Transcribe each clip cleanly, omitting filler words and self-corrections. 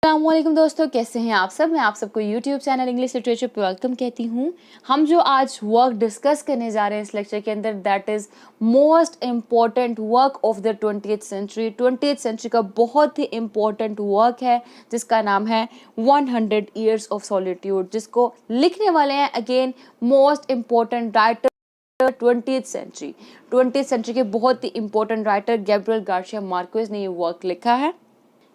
अस्सलामुअलैकुम दोस्तों, कैसे हैं आप सब। मैं आप सबको यूट्यूब चैनल इंग्लिश लिटरेचर पे वेलकम कहती हूँ। हम जो आज वर्क डिस्कस करने जा रहे हैं इस लेक्चर के अंदर, that is most important work of the 20th century. 20th century का बहुत ही इम्पॉर्टेंट वर्क है जिसका नाम है 100 ईयर्स ऑफ सॉलिट्यूड, जिसको लिखने वाले हैं again most important writer 20th century के बहुत ही important writer Gabriel Garcia Marquez ने ये वर्क लिखा है।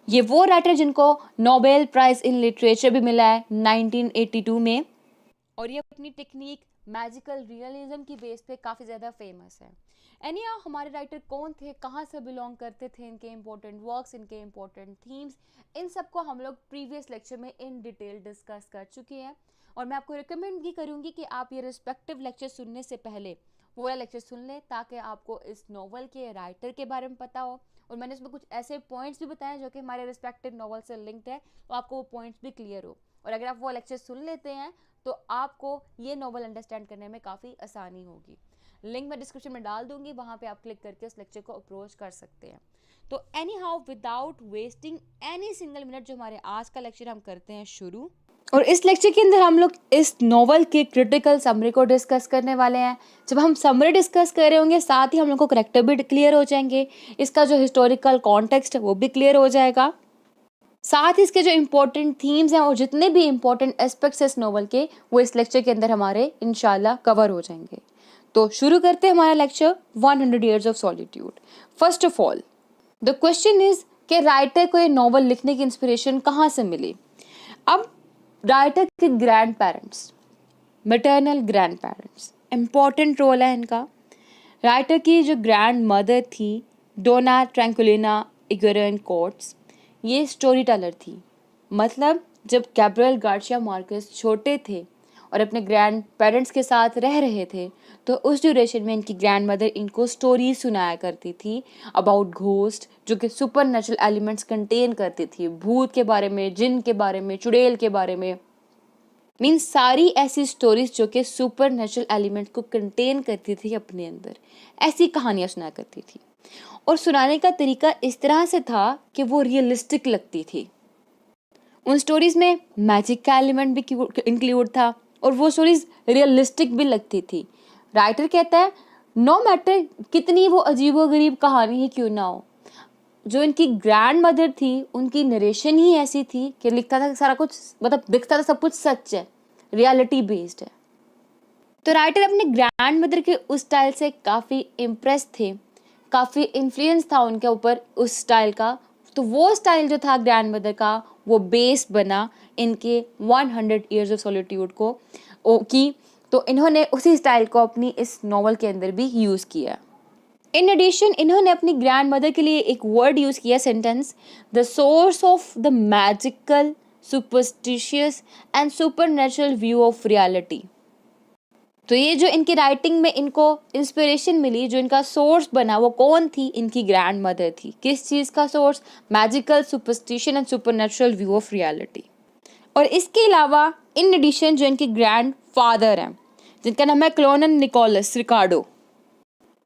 ये वो राइटर जिनको नोबेल प्राइज इन लिटरेचर भी मिला है 1982 में, और ये अपनी टेक्निक मैजिकल रियलिज्म की बेस पे काफ़ी ज़्यादा फेमस है। एनीहाउ, हमारे राइटर कौन थे, कहाँ से बिलोंग करते थे, इनके इंपॉर्टेंट वर्क्स, इनके इंपॉर्टेंट थीम्स, इन सबको हम लोग प्रीवियस लेक्चर में इन डिटेल डिस्कस कर चुके हैं। और मैं आपको रिकमेंड भी करूँगी कि आप ये रिस्पेक्टिव लेक्चर सुनने से पहले वो वाला लेक्चर सुन लें, ताकि आपको इस नॉवल के राइटर के बारे में पता हो। और मैंने इसमें कुछ ऐसे पॉइंट्स भी बताए जो कि हमारे रिस्पेक्टिव नॉवल से लिंक्ड है, तो आपको वो पॉइंट्स भी क्लियर हो। और अगर आप वो लेक्चर सुन लेते हैं तो आपको ये नॉवल अंडरस्टैंड करने में काफ़ी आसानी होगी। लिंक मैं डिस्क्रिप्शन में डाल दूंगी, वहाँ पे आप क्लिक करके उस लेक्चर को अप्रोच कर सकते हैं। तो any how, without wasting any single minute, जो हमारे आज का लेक्चर हम करते हैं शुरू। और इस लेक्चर के अंदर हम लोग इस नॉवल के क्रिटिकल समरी को डिस्कस करने वाले हैं। जब हम समरी डिस्कस कर रहे होंगे, साथ ही हम लोग को करेक्टर भी क्लियर हो जाएंगे, इसका जो हिस्टोरिकल कॉन्टेक्स्ट है वो भी क्लियर हो जाएगा, साथ ही इसके जो इम्पोर्टेंट थीम्स हैं और जितने भी इम्पोर्टेंट एस्पेक्ट्स हैं इस नॉवल के, वो इस लेक्चर के अंदर हमारे इंशाल्लाह कवर हो जाएंगे। तो शुरू करते हैं हमारा lecture 100 years of solitude. First of all the question is कि राइटर को ये नॉवल लिखने की इंस्पिरेशन कहाँ से मिली। अब राइटर के grandparents, maternal grandparents, important role है इनका। राइटर की जो ग्रैंड मदर थी, डोना ट्रैंक्विलिना इगोरेन कोर्ट्स, ये स्टोरी टेलर थी। मतलब जब गैब्रियल गार्सिया मार्केज छोटे थे और अपने ग्रैंड पेरेंट्स के साथ रह रहे थे, तो उस ड्यूरेशन में इनकी ग्रैंड मदर इनको स्टोरीज सुनाया करती थी अबाउट घोस्ट, जो कि सुपर नेचुरल एलिमेंट्स कंटेन करती थी। भूत के बारे में, जिन के बारे में, चुड़ैल के बारे में, मीन्स सारी ऐसी स्टोरीज जो कि सुपर नेचुरल एलिमेंट को कंटेन करती थी अपने अंदर, ऐसी कहानियाँ सुनाया करती थी। और सुनाने का तरीका इस तरह से था कि वो रियलिस्टिक लगती थी। उन स्टोरीज में मैजिक का एलिमेंट भी इंक्लूड था और वो स्टोरीज रियलिस्टिक भी लगती थी। राइटर कहता है नो मैटर कितनी वो अजीबोगरीब कहानी ही क्यों ना हो, जो इनकी ग्रैंड मदर थी उनकी नरेशन ही ऐसी थी कि लिखता था कि सारा कुछ, मतलब दिखता था सब कुछ सच है, रियलिटी बेस्ड है। तो राइटर अपने ग्रैंड मदर के उस स्टाइल से काफ़ी इम्प्रेस थे, काफ़ी इन्फ्लुएंस था उनके ऊपर उस स्टाइल का। तो वो स्टाइल जो था ग्रैंड मदर का, वो बेस बना इनके 100 ईयर्स ऑफ सॉलिट्यूड को की। तो इन्होंने उसी स्टाइल को अपनी इस नॉवल के अंदर भी यूज़ किया। इन एडिशन इन्होंने अपनी ग्रैंड मदर के लिए एक वर्ड यूज़ किया, sentence, the source of the magical superstitious and supernatural view of reality. तो ये जो इनकी राइटिंग में इनको इंस्पिरेशन मिली, जो इनका सोर्स बना, वो कौन थी? इनकी ग्रैंड मदर थी। किस चीज़ का source? Magical superstition and supernatural view of reality. और इसके अलावा इन एडिशन जो इनके ग्रैंड फादर हैं, जिनका नाम है क्लोनन निकोलस रिकार्डो,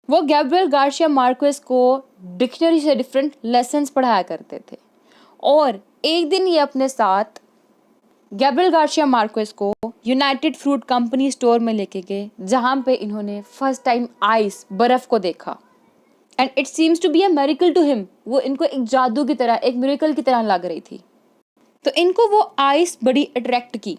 वो गैब्रियल गार्सिया मार्केज को डिक्शनरी से डिफरेंट लेसन्स पढ़ाया करते थे। और एक दिन ये अपने साथ गैब्रियल गार्सिया मार्केज को यूनाइटेड फ्रूट कंपनी स्टोर में लेके गए, जहाँ पे इन्होंने फर्स्ट टाइम आइस, बर्फ़ को देखा। And it seems to be a miracle to him, वो इनको एक जादू की तरह, एक मिरेकल की तरह लग रही थी। तो इनको वो आइस बड़ी अट्रैक्ट की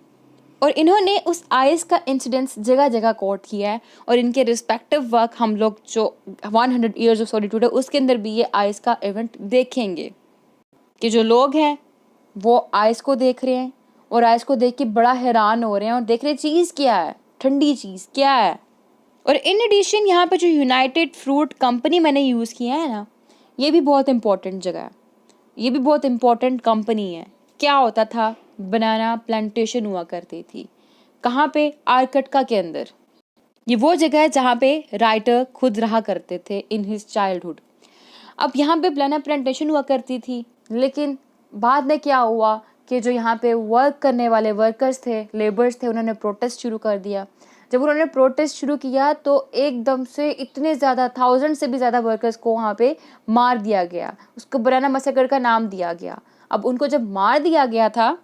और इन्होंने उस आइस का इंसिडेंस जगह जगह कोट किया है। और इनके रिस्पेक्टिव वर्क हम लोग जो 100 ईयर्स ऑफ सॉलिट्यूड है उसके अंदर भी ये आइस का इवेंट देखेंगे कि जो लोग हैं वो आइस को देख रहे हैं और आइस को देख के बड़ा हैरान हो रहे हैं और देख रहे चीज़ क्या है, ठंडी चीज़ क्या है। और इन एडिशन यहाँ पे जो यूनाइटेड फ्रूट कंपनी मैंने यूज़ किया है ना, ये भी बहुत इंपॉर्टेंट जगह है, ये भी बहुत इंपॉर्टेंट कंपनी है। क्या होता था? बनाना प्लांटेशन हुआ करती थी। कहाँ पे? आर्कटका के अंदर। ये वो जगह है जहाँ पे राइटर खुद रहा करते थे इन हिज चाइल्डहुड। अब यहाँ पे बनाना प्लांटेशन हुआ करती थी, लेकिन बाद में क्या हुआ कि जो यहाँ पे वर्क करने वाले वर्कर्स थे, लेबर्स थे, उन्होंने प्रोटेस्ट शुरू कर दिया। जब उन्होंने प्रोटेस्ट शुरू किया तो एकदम से इतने ज़्यादा 1000 से भी ज़्यादा वर्कर्स को वहाँ पे मार दिया गया। उसको बनाना मैसेकर का नाम दिया गया। अब उनको जब मार दिया गया था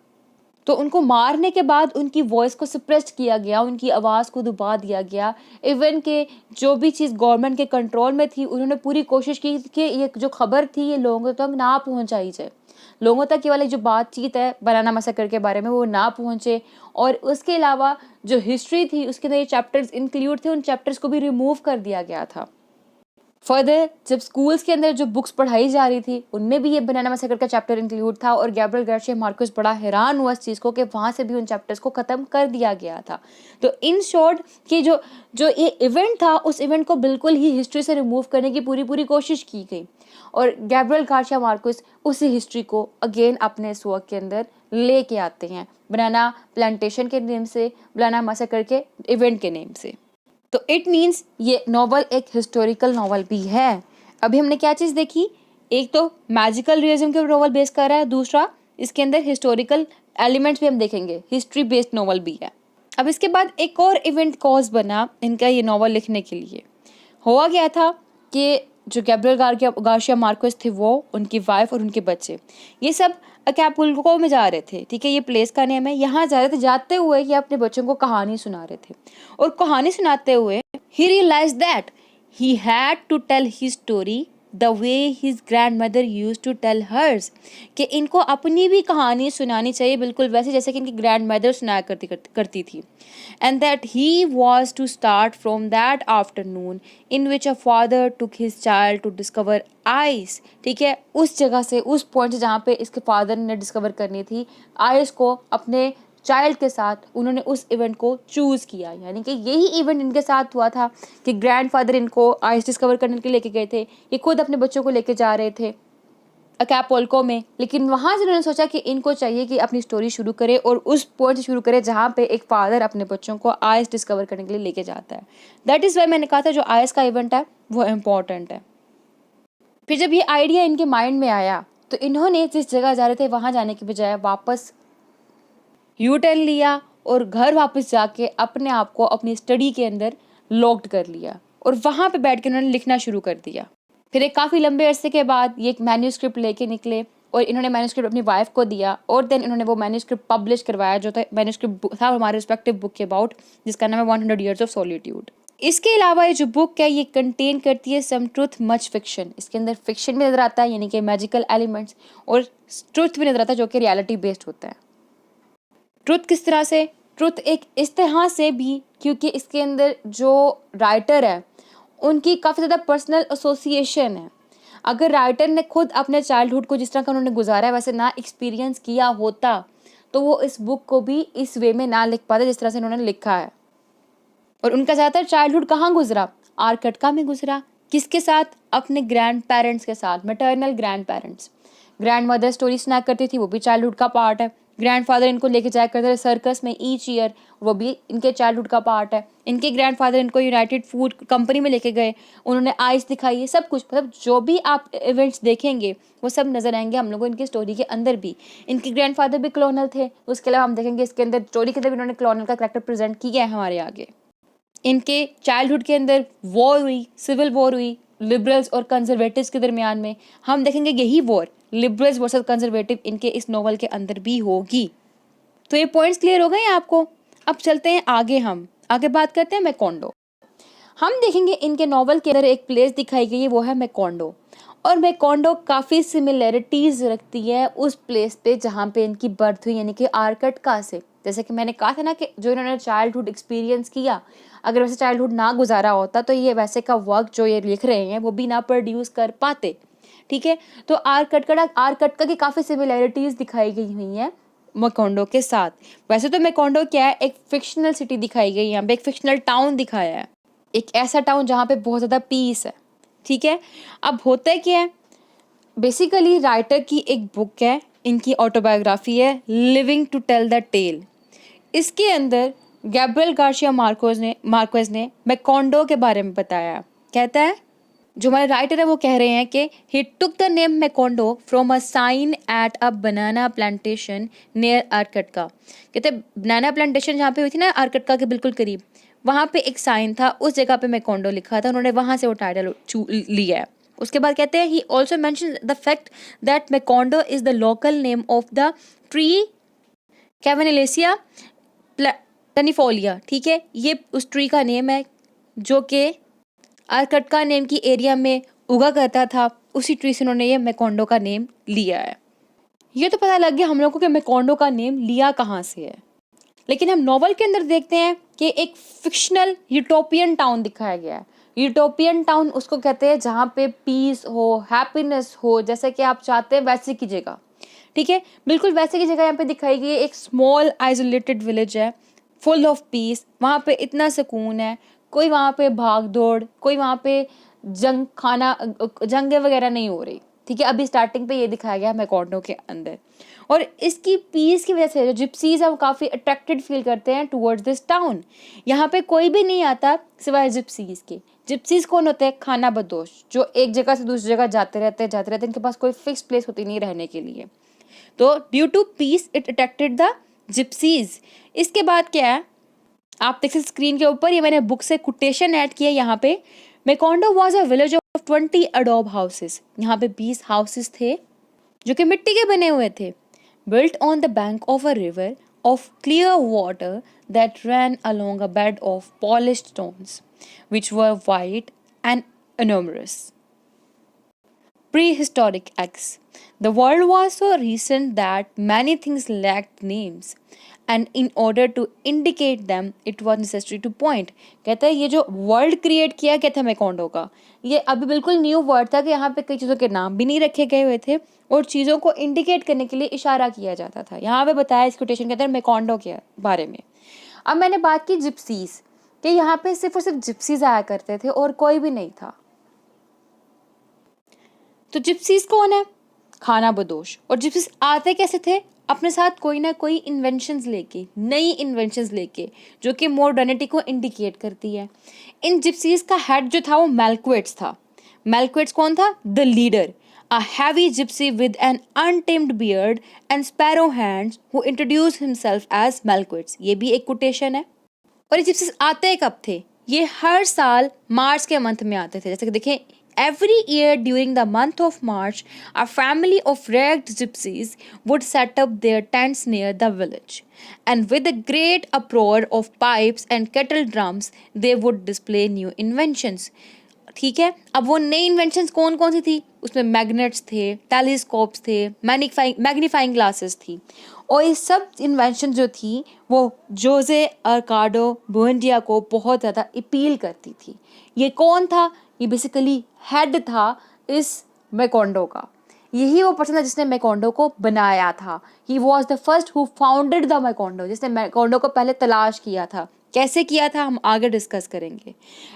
तो उनको मारने के बाद उनकी वॉइस को सप्रेस किया गया, उनकी आवाज़ को दबा दिया गया। इवन के जो भी चीज़ गवर्नमेंट के कंट्रोल में थी, उन्होंने पूरी कोशिश की कि ये जो खबर थी ये लोगों तक ना पहुंचाई जाए, लोगों तक ये वाली जो बातचीत है बनाना मैसेकर के बारे में वो ना पहुंचे। और उसके अलावा जो हिस्ट्री थी उसके अंदर ये चैप्टर्स इंक्लूड थे, उन चैप्टर्स को भी रिमूव कर दिया गया था। फर्दर जब स्कूल्स के अंदर जो बुक्स पढ़ाई जा रही थी उनमें भी ये बनाना मैसेकर का चैप्टर इंक्लूड था, और गैब्रियल गार्सिया मार्केस बड़ा हैरान हुआ इस चीज़ को कि वहाँ से भी उन चैप्टर्स को ख़त्म कर दिया गया था। तो इन शॉर्ट कि जो जो ये इवेंट था उस इवेंट को बिल्कुल ही हिस्ट्री से रिमूव करने की पूरी कोशिश की गई, और गैब्रियल गार्सिया मार्केस उसी हिस्ट्री को अगेन अपने इस वर्क के अंदर लेके आते हैं, बनाना प्लांटेशन के नेम से, बनाना मैसेकर के इवेंट के नेम से। तो इट मीन्स ये नॉवल एक हिस्टोरिकल नॉवल भी है। अभी हमने क्या चीज़ देखी, एक तो मैजिकल रियलिज्म के नॉवल बेस कर रहा है, दूसरा इसके अंदर हिस्टोरिकल एलिमेंट्स भी हम देखेंगे, हिस्ट्री बेस्ड नॉवल भी है। अब इसके बाद एक और इवेंट कॉज बना इनका ये नॉवल लिखने के लिए। हुआ गया था कि जो गैब्रियल गार्सिया मार्केस थे वो, उनकी वाइफ और उनके बच्चे, ये सब अकैपुल्को में जा रहे थे, ठीक है, ये प्लेस का नेम है, यहाँ जा रहे थे। जाते हुए ये अपने बच्चों को कहानी सुना रहे थे, और कहानी सुनाते हुए he realized that he had to tell his story the way his grandmother use to tell hers, कि इनको अपनी भी कहानी सुनानी चाहिए बिल्कुल वैसे जैसे कि इनकी ग्रैंड मदर सुनाया करती थी। And that he was to start from that afternoon in which a father took his child to discover ice, ठीक है, उस जगह से, उस पॉइंट से जहाँ पे इसके फादर ने डिस्कवर करनी थी आइस को अपने चाइल्ड के साथ, उन्होंने उस इवेंट को चूज़ किया। यानी कि यही इवेंट इनके साथ हुआ था कि ग्रैंडफादर इनको आइस डिस्कवर करने के लिए लेके गए थे, ये खुद अपने बच्चों को लेके जा रहे थे अकैपुल्को में, लेकिन वहाँ से उन्होंने सोचा कि इनको चाहिए कि अपनी स्टोरी शुरू करे और उस पॉइंट से शुरू करे जहाँ पे एक फादर अपने बच्चों को आइस डिस्कवर करने के लिए लेके जाता है। दैट इज़ वाई मैंने कहा था जो आइस का इवेंट है वो इम्पॉर्टेंट है। फिर जब ये आइडिया इनके माइंड में आया तो इन्होंने जिस जगह जा रहे थे वहाँ जाने की बजाय वापस यू टर्न लिया और घर वापस जाके अपने आप को अपनी स्टडी के अंदर लॉक्ड कर लिया, और वहाँ पे बैठ के उन्होंने लिखना शुरू कर दिया। फिर एक काफ़ी लंबे अरसे के बाद ये एक मैन्यूस्क्रिप्ट लेके निकले, और इन्होंने मैन्यूस्क्रिप्ट अपनी वाइफ को दिया, और देन इन्होंने वो मैन्यूस्क्रिप्ट पब्लिश करवाया, जो था मैन्यूस्क्रिप्ट था हमारे रिस्पेक्टिव बुक के अबाउट, जिसका नाम है 100 Years of Solitude। इसके अलावा ये जो बुक है ये कंटेन करती है सम ट्रूथ मच फिक्शन, इसके अंदर फिक्शन भी नज़र आता है यानी कि मैजिकल एलिमेंट्स, और ट्रूथ भी नज़र आता है जो कि रियलिटी बेस्ड होता है। ट्रुथ किस तरह से, ट्रुथ एक इस तरह से भी क्योंकि इसके अंदर जो राइटर है उनकी काफ़ी ज़्यादा पर्सनल एसोसिएशन है। अगर राइटर ने खुद अपने चाइल्डहुड को जिस तरह का उन्होंने गुजारा है वैसे ना एक्सपीरियंस किया होता तो वो इस बुक को भी इस वे में ना लिख पाते जिस तरह से उन्होंने लिखा है। और उनका ज़्यादातर चाइल्डहुड कहाँ गुजरा, आर्कटिका में गुजरा। किसके साथ, अपने ग्रैंड पेरेंट्स के साथ, maternal grand parents. Grand mother story सुना करती थी, वो भी चाइल्डहुड का पार्ट है। ग्रैंडफादर इनको लेके जाया करते थे सर्कस में ईच ईयर, वो भी इनके चाइल्डहुड का पार्ट है। इनके ग्रैंडफादर इनको यूनाइटेड फूड कंपनी में लेके गए, उन्होंने आइस दिखाई, ये सब कुछ, मतलब जो भी आप इवेंट्स देखेंगे वो सब नजर आएंगे हम लोगों को इनकी स्टोरी के अंदर भी। इनके ग्रैंडफादर भी कॉलोनल थे, उसके अलावा हम देखेंगे इसके अंदर स्टोरी के अंदर भी उन्होंने कॉलोनल का कैरेक्टर प्रेजेंट किया है हमारे आगे। इनके चाइल्डहुड के अंदर वॉर हुई, सिविल वॉर हुई लिबरल्स और कंजर्वेटिव्स के दरमियान में। हम देखेंगे यही वॉर लिबरल्स वर्सेस कंजर्वेटिव इनके इस नॉवल के अंदर भी होगी। तो ये पॉइंट्स क्लियर हो गए हैं आपको। अब चलते हैं आगे, हम आगे बात करते हैं मैकोंडो। हम देखेंगे इनके नॉवल के अंदर एक प्लेस दिखाई गई है, वो है मैकोंडो, और मैकोंडो काफ़ी सिमिलैरिटीज़ रखती है उस प्लेस पे जहाँ पे इनकी बर्थ हुई यानी कि आर्कटिका से। जैसे कि मैंने कहा था ना कि जो इन्होंने चाइल्डहुड एक्सपीरियंस किया, अगर वैसे चाइल्डहुड ना गुजारा होता तो ये वैसे का वर्क जो ये लिख रहे हैं वो भी ना प्रोड्यूस कर पाते, ठीक है। तो आर्कटिका की काफ़ी सिमिलैरिटीज़ दिखाई गई हुई हैं मैकोंडो के साथ। वैसे तो मैकोंडो क्या है, एक फिक्शनल सिटी दिखाई गई है, यहाँ पे एक फिक्शनल टाउन दिखाया है, एक ऐसा टाउन जहाँ पे बहुत ज़्यादा पीस है, ठीक है। अब होता है क्या है, बेसिकली राइटर की एक बुक है, इनकी ऑटोबायोग्राफी है, living to tell the tale. इसके अंदर गैब्रियल गार्सिया मार्केस ने मैकोंडो के बारे में बताया। कहता है, जो हमारे राइटर है वो कह रहे हैं कि he took the name Macondo from a sign at a banana plantation near Aracataca. कहते बनाना प्लांटेशन जहाँ पे हुई थी ना आर्कटिका के बिल्कुल करीब, वहाँ पे एक साइन था, उस जगह पे मैकोंडो लिखा था, उन्होंने वहाँ से वो टाइटल लिया है। उसके बाद कहते हैं he also mention the fact that Macondo is the local name of the tree cavanillesia planifolia. ठीक है, ये उस ट्री का नेम है जो कि आर्कटिका नेम की एरिया में उगा करता था, उसी ट्री से उन्होंने ये मैकोंडो का नेम लिया है। ये तो पता लग गया हम लोगों को कि मैकोंडो का नेम लिया कहाँ से है, लेकिन हम नॉवल के अंदर देखते हैं कि एक फिक्शनल यूटोपियन टाउन दिखाया गया है। यूटोपियन टाउन उसको कहते हैं जहाँ पे पीस हो, हैप्पीनेस हो, जैसे कि आप चाहते हैं वैसे की जगह। ठीक है, बिल्कुल वैसे की जगह यहाँ पे दिखाई गई है। एक स्मॉल आइसोलेटेड विलेज है, फुल ऑफ पीस। वहाँ पे इतना सुकून है, कोई वहाँ पे भाग दौड़, कोई वहाँ पे जंगे वगैरह नहीं हो रही। ठीक है, अभी स्टार्टिंग पे ये दिखाया गया मैकोंडो के अंदर। और इसकी पीस की वजह से जो जिप्सीज है वो काफ़ी अट्रैक्टेड फील करते हैं टुवर्ड्स दिस टाउन। यहाँ पे कोई भी नहीं आता सिवाय जिप्सीज के। जिप्सीज कौन होते हैं? खाना बदोश, जो एक जगह से दूसरी जगह जाते रहते हैं। इनके पास कोई फिक्स प्लेस होती नहीं रहने के लिए। तो due to peace it attracted the gypsies. इसके बाद क्या है, आप देख सकते स्क्रीन के ऊपर, ये मैंने बुक से कोटेशन ऐड किया यहाँ पे। Macondo was a village of 20 adobe houses. यहाँ पे 20 हाउसेस थे जो कि मिट्टी के बने हुए थे, built on the bank of a river of clear water that ran along a bed of polished stones, which were white and enormous. Prehistoric eggs. The world was so recent that many things lacked names, and in order to indicate them, it was necessary to point. कहता है ये जो world create किया गया था मैकोंडो का, ये अभी बिल्कुल न्यू वर्ड था कि यहाँ पे कई चीज़ों के नाम भी नहीं रखे गए हुए थे और चीज़ों को इंडिकेट करने के लिए इशारा किया जाता था। यहाँ पे बताया इस कोटेशन के अंदर मैकोंडो के बारे में। अब मैंने बात की जिप्सीज, कि यहाँ पे सिर्फ और सिर्फ जिप्सीज आया करते थे और कोई भी नहीं था। तो जिप्सीज कौन है? खाना बदोश। और जिप्सीज आते कैसे थे? अपने साथ कोई ना कोई इन्वेंशंस लेके, नई इन्वेंशंस लेके, जो कि मॉडर्निटी को इंडिकेट करती है। इन जिप्सीज का हेड जो था वो मैलक्वेट्स था। मैलक्वेट्स कौन था? The leader, a heavy gypsy with an untamed beard and sparrow hands who introduced himself as Malquits। ये भी एक कोटेशन है। और ये जिप्सीज आते कब थे? ये हर साल मार्च के मंथ में आते थे। जैसे कि देखें, every year during the month of March, a family of ragged gypsies would set up their tents near the village, and with a great uproar of pipes and kettle drums, they would display new inventions। ठीक है, अब वो नई inventions कौन कौन सी थी? उसमें magnets थे, टेलीस्कोप्स थे, मैग्नीफाइंग ग्लासेस थी। और ये सब इन्वेंशन जो थी वो जोजे अर्काडो बुएंडिया को बहुत ज़्यादा अपील करती थी। ये कौन था? ये बेसिकली हेड था इस मैकोंडो का। यही वो पर्सन था जिसने मैकोंडो को बनाया था। He was the first who founded the Macondo, जिसने मैकोंडो को पहले तलाश किया था। कैसे किया था हम आगे डिस्कस करेंगे।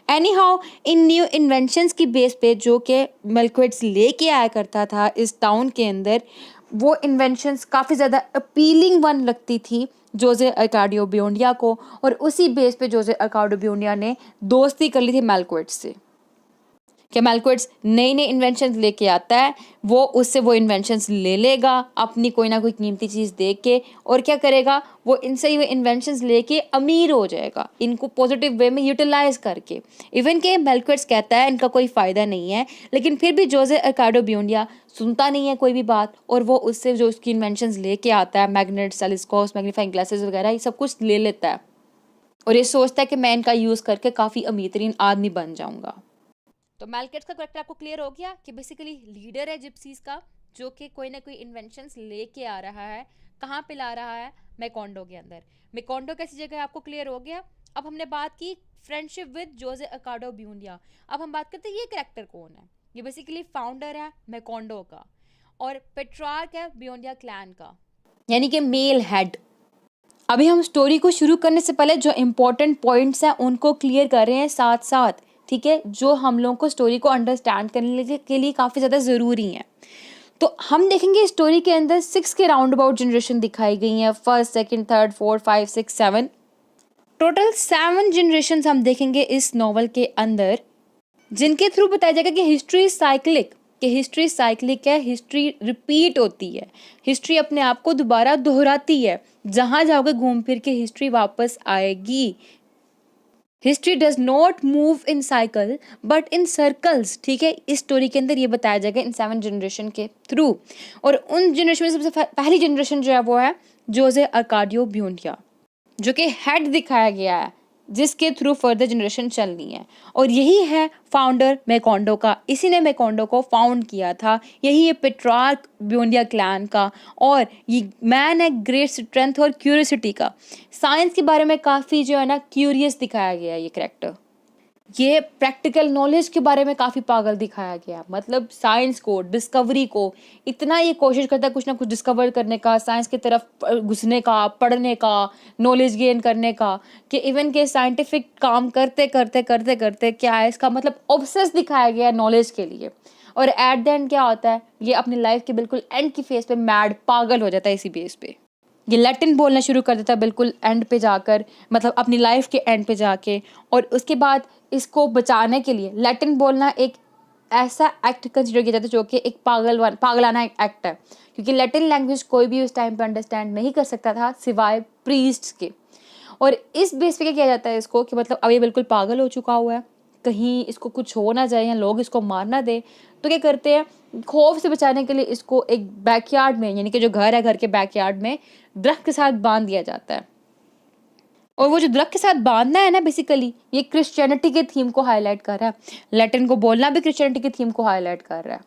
Any how, in new inventions की बेस पे जो कि मैलक्वेट्स लेके आया करता था इस टाउन के अंदर, वो इन्वेंशंस काफ़ी ज़्यादा अपीलिंग वन लगती थी जोजे अर्काडियो बुएंडिया को, और उसी बेस पे जोजे अर्काडियो बुएंडिया ने दोस्ती कर ली थी मैलक्वेट्स से कि मैलक्वेट्स नई नई इन्वेंशंस लेके आता है, वो उससे वो इन्वेंशंस ले लेगा अपनी कोई ना कोई कीमती चीज़ दे के, और क्या करेगा वो इनसे ही वो इन्वेंशंस लेके अमीर हो जाएगा, इनको पॉजिटिव वे में यूटिलाइज करके। इवन के मैलक्वेट्स कहता है इनका कोई फ़ायदा नहीं है, लेकिन फिर भी जोजे अर्काडियो बुएंडिया सुनता नहीं है कोई भी बात, और वो उससे जो उसकी इन्वेंशंस लेके आता है, मैग्नेट्स, टेलीस्कोप्स, मैग्नीफाइंग ग्लासेस वगैरह, ये सब कुछ ले लेता है और ये सोचता है कि मैं इनका यूज़ करके काफ़ी अमीर तरीन आदमी बन जाऊँगा। तो मैलक्वेट्स का करेक्टर आपको क्लियर हो गया कि बेसिकली लीडर है जिप्सीज का, जो कि कोई ना कोई इन्वेंशंस लेके आ रहा है। कहाँ पे ला रहा है? मैकोंडो के अंदर। मैकोंडो कैसी जगह है आपको क्लियर हो गया। अब हमने बात की फ्रेंडशिप विद जोजे अर्काडियो बुएंडिया। अब हम बात करते हैं ये करेक्टर कौन है। ये बेसिकली फाउंडर है मैकोंडो का और पेट्रार्क है बुएंडिया क्लैन का, यानी कि मेल हेड। अभी हम स्टोरी को शुरू करने से पहले जो इम्पोर्टेंट पॉइंट्स हैं उनको क्लियर कर रहे हैं साथ साथ, ठीक है, जो हम लोगों को स्टोरी को अंडरस्टैंड करने के लिए काफ़ी ज़्यादा ज़रूरी हैं। तो हम देखेंगे स्टोरी के अंदर 6 के राउंड अबाउट जनरेशन दिखाई गई हैं। First, second, third, 4, 5, 6, 7, total 7 generation हम देखेंगे इस नॉवल के अंदर, जिनके थ्रू बताया जाएगा कि हिस्ट्री साइक्लिक, है, हिस्ट्री रिपीट होती है, हिस्ट्री अपने आप को दोबारा दोहराती है। जहाँ जाओगे घूम फिर के हिस्ट्री वापस आएगी। History does not move in cycle but in circles, ठीक है। इस स्टोरी के अंदर ये बताया जाएगा इन 7 जनरेशन के थ्रू। और उन जनरेशन में सबसे पहली जनरेशन जो है वो है जोसे अर्काडियो ब्यूंडिया, जो कि हेड दिखाया गया है, जिसके थ्रू फर्दर जनरेशन चलनी है। और यही है फाउंडर मैकोंडो का, इसी ने मैकोंडो को फाउंड किया था। यही है पेट्रार्क ब्यूंडिया क्लैन का। और ये मैन है ग्रेट स्ट्रेंथ और क्यूरियोसिटी का। साइंस के बारे में काफ़ी जो है ना क्यूरियस दिखाया गया है ये कैरेक्टर। ये प्रैक्टिकल नॉलेज के बारे में काफ़ी पागल दिखाया गया, मतलब साइंस को, डिस्कवरी को इतना ये कोशिश करता है कुछ ना कुछ डिस्कवर करने का, साइंस की तरफ घुसने का, पढ़ने का, नॉलेज गेन करने का, कि इवन के साइंटिफिक काम करते करते करते करते क्या है इसका मतलब ऑब्सेस दिखाया गया नॉलेज के लिए। और एट द एंड क्या होता है, ये अपनी लाइफ के बिल्कुल एंड की फेज पे मैड पागल हो जाता है इसी बेस पे। ये लैटिन बोलना शुरू कर देता है बिल्कुल एंड पे जाकर, मतलब अपनी लाइफ के एंड पे जाके। और उसके बाद इसको बचाने के लिए लैटिन बोलना एक ऐसा एक्ट कंसिडर किया जाता है जो कि एक पागलाना एक्ट है, क्योंकि लैटिन लैंग्वेज कोई भी उस टाइम पे अंडरस्टैंड नहीं कर सकता था सिवाय प्रीस्ट्स के। और इस बेस पे क्या किया जाता है इसको, कि मतलब अब ये बिल्कुल पागल हो चुका हुआ है, कहीं इसको कुछ हो ना जाए या लोग इसको मार ना दे, तो क्या करते हैं, खौफ से बचाने के लिए इसको एक बैकयार्ड में, यानी कि जो घर है घर के बैकयार्ड में दरख्त के साथ बांध दिया जाता है। और वो जो दरख्त के साथ बांधना है ना, बेसिकली ये क्रिश्चियनिटी के थीम को हाईलाइट कर रहा है। लैटिन को बोलना भी क्रिश्चियनिटी के थीम को हाईलाइट कर रहा है।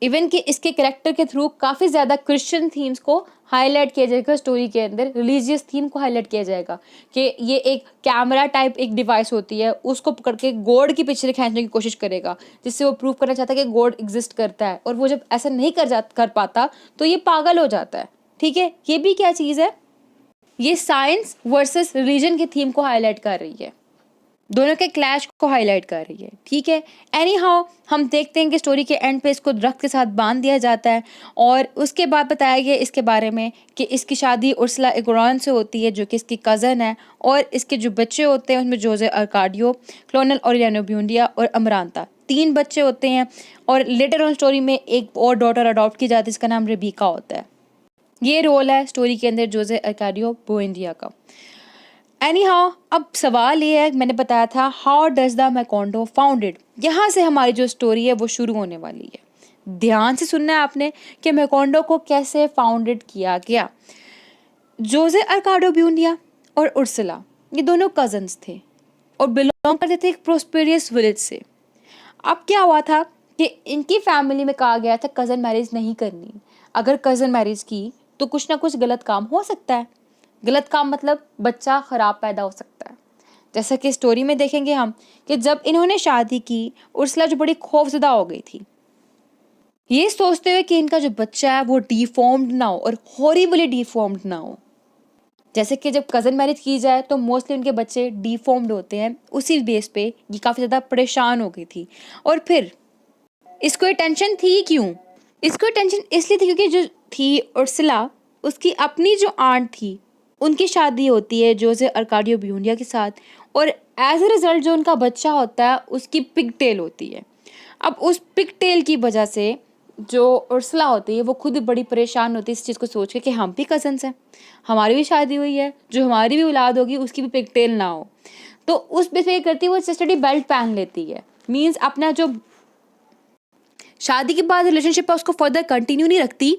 इवन कि इसके कैरेक्टर के थ्रू काफ़ी ज़्यादा क्रिश्चियन थीम्स को हाईलाइट किया जाएगा स्टोरी के अंदर, रिलीजियस थीम को हाईलाइट किया जाएगा कि ये एक कैमरा टाइप एक डिवाइस होती है, उसको पकड़ के गॉड की पिक्चर खींचने की कोशिश करेगा, जिससे वो प्रूव करना चाहता है कि गॉड एग्जिस्ट करता है। और वो जब ऐसा नहीं कर पाता तो ये पागल हो जाता है, ठीक है। ये भी क्या चीज़ है, ये साइंस वर्सेस रिलीजन के थीम को हाईलाइट कर रही है, दोनों के क्लैश को हाईलाइट कर रही है, ठीक है। एनी हाउ हम देखते हैं कि स्टोरी के एंड पे इसको दरख्त के साथ बांध दिया जाता है। और उसके बाद बताया गया इसके बारे में कि इसकी शादी उर्सुला एगोरॉन से होती है, जो कि इसकी कज़न है। और इसके जो बच्चे होते हैं उसमें जोसे अर्काडियो, क्लोनल ऑरियानो ब्यूंडिया और अमरांता, 3 बच्चे होते हैं। और लेटर ऑन स्टोरी में एक और डॉटर अडॉप्ट की जाती है, इसका नाम रेबिका होता है। ये रोल है स्टोरी के अंदर जोसे अर्काडियो बुएंडिया का। एनी हाउ अब सवाल ये है, मैंने बताया था हाउ डज द मैकोंडो फाउंडेड, यहाँ से हमारी जो स्टोरी है वो शुरू होने वाली है। ध्यान से सुनना है आपने कि मैकोंडो को कैसे फाउंडेड किया गया। जोसे अर्काडियो ब्यूंडिया और उर्सुला ये दोनों कजन्स थे और बिलोंग करते थे एक प्रोस्पेरियस विलेज से। अब क्या हुआ था कि इनकी फैमिली में कहा गया था कज़न मैरिज नहीं करनी, अगर कज़न मैरिज की तो कुछ ना कुछ गलत काम हो सकता है। गलत काम मतलब बच्चा खराब पैदा हो सकता है। जैसा कि स्टोरी में देखेंगे हम कि जब इन्होंने शादी की, उर्सुला जो बड़ी खौफजदा हो गई थी, ये सोचते हुए कि इनका जो बच्चा है वो डिफॉर्म्ड ना हो और हॉरिबली डिफॉर्म्ड ना हो। जैसे कि जब कज़न मैरिज की जाए तो मोस्टली उनके बच्चे डिफॉर्म्ड होते हैं, उसी बेस पे ये काफ़ी ज़्यादा परेशान हो गई थी। और फिर इसको ये टेंशन थी क्यों, इसको टेंशन इसलिए थी क्योंकि जो थी उर्सुला, उसकी अपनी जो आंट थी उनकी शादी होती है जोसे अर्काडियो ब्यूंडिया के साथ। और एज अ रिजल्ट जो उनका बच्चा होता है उसकी पिगटेल होती है। अब उस पिगटेल की वजह से जो उर्सुला होती है वो खुद बड़ी परेशान होती है इस चीज़ को सोच के कि हम भी कज़न्स हैं, हमारी भी शादी हुई है, जो हमारी भी औलाद होगी उसकी भी पिगटेल ना हो। तो उस बेस पे करती है वो चस्टडी बेल्ट पहन लेती है, मीन्स अपना जो शादी के बाद रिलेशनशिप है उसको फर्दर कंटिन्यू नहीं रखती।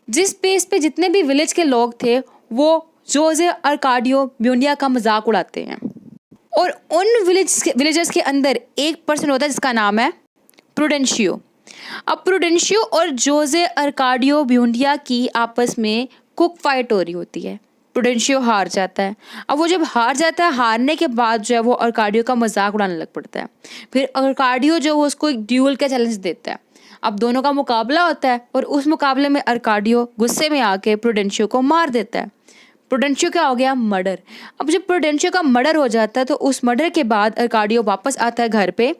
जिस बेस पे जितने भी विलेज के लोग थे वो जोसे अर्काडियो ब्यूंडिया का मजाक उड़ाते हैं। और उन विलेजर्स के अंदर एक पर्सन होता है जिसका नाम है प्रूडेंशियो। अब प्रूडेंशियो और जोसे अर्काडियो ब्यूंडिया की आपस में कुक फाइट हो रही होती है। प्रूडेंशियो हार जाता है। अब वो जब हार जाता है, हारने के बाद जो है वो अर्काडियो का मजाक उड़ाने लग पड़ता है। फिर अर्काडियो जो है उसको एक ड्यूल का चैलेंज देता है। अब दोनों का मुकाबला होता है और उस मुकाबले में अर्काडियो गुस्से में आके प्रूडेंशियो को मार देता है। प्रूडेंशियो क्या हो गया, मर्डर। अब जब प्रूडेंशियो का मर्डर हो जाता है तो उस मर्डर के बाद अर्काडियो वापस आता है घर पे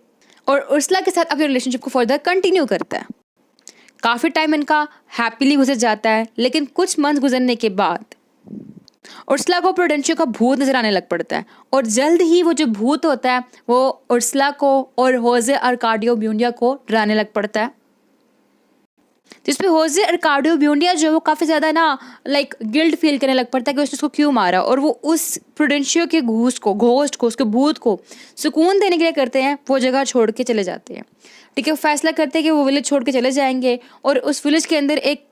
और उर्सुला के साथ अपने रिलेशनशिप को फर्दर कंटिन्यू करता है। काफ़ी टाइम इनका हैप्पीली गुजर जाता है, लेकिन कुछ मंथ गुजरने के बाद उर्सुला को प्रूडेंशियो का भूत नजर आने लग पड़ता है। और जल्द ही वो जो भूत होता है वो उर्सुला को और जोसे अर्काडियो ब्यूंडिया को डराने लग पड़ता है। जिसपे होजे अर्काडियो ब्यूंडिया जो है वो काफ़ी ज़्यादा ना लाइक गिल्ट फील करने लग पड़ता है कि उसने उसको क्यों मारा, और वो उस प्रुडेंशियो के घोस्ट को उसके भूत को सुकून देने के लिए करते हैं, वो जगह छोड़ के चले जाते हैं। ठीक है, फैसला करते हैं कि वो विलेज छोड़ के चले जाएंगे, और उस विलेज के अंदर एक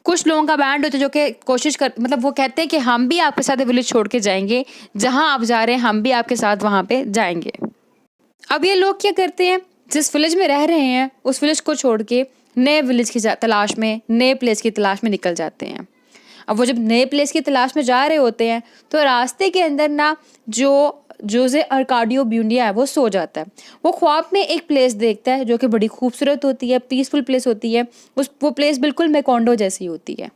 कुछ लोगों का बैंड होता है जो कि कोशिश कर मतलब वो कहते हैं कि हम भी आपके साथ विलेज छोड़ के जाएंगे, जहाँ आप जा रहे हैं हम भी आपके साथ वहाँ पे जाएंगे। अब ये लोग क्या करते हैं, जिस विलेज में रह रहे हैं उस विलेज को छोड़ के नए विलेज की तलाश में, नए प्लेस की तलाश में निकल जाते हैं। अब वो जब नए प्लेस की तलाश में जा रहे होते हैं तो रास्ते के अंदर ना जो जोजे अर्काडियो ब्यूंडिया है वो सो जाता है। वो ख्वाब में एक प्लेस देखता है जो कि बड़ी खूबसूरत होती है, पीसफुल प्लेस होती है। वो प्लेस बिल्कुल मेकोंडो जैसी होती है,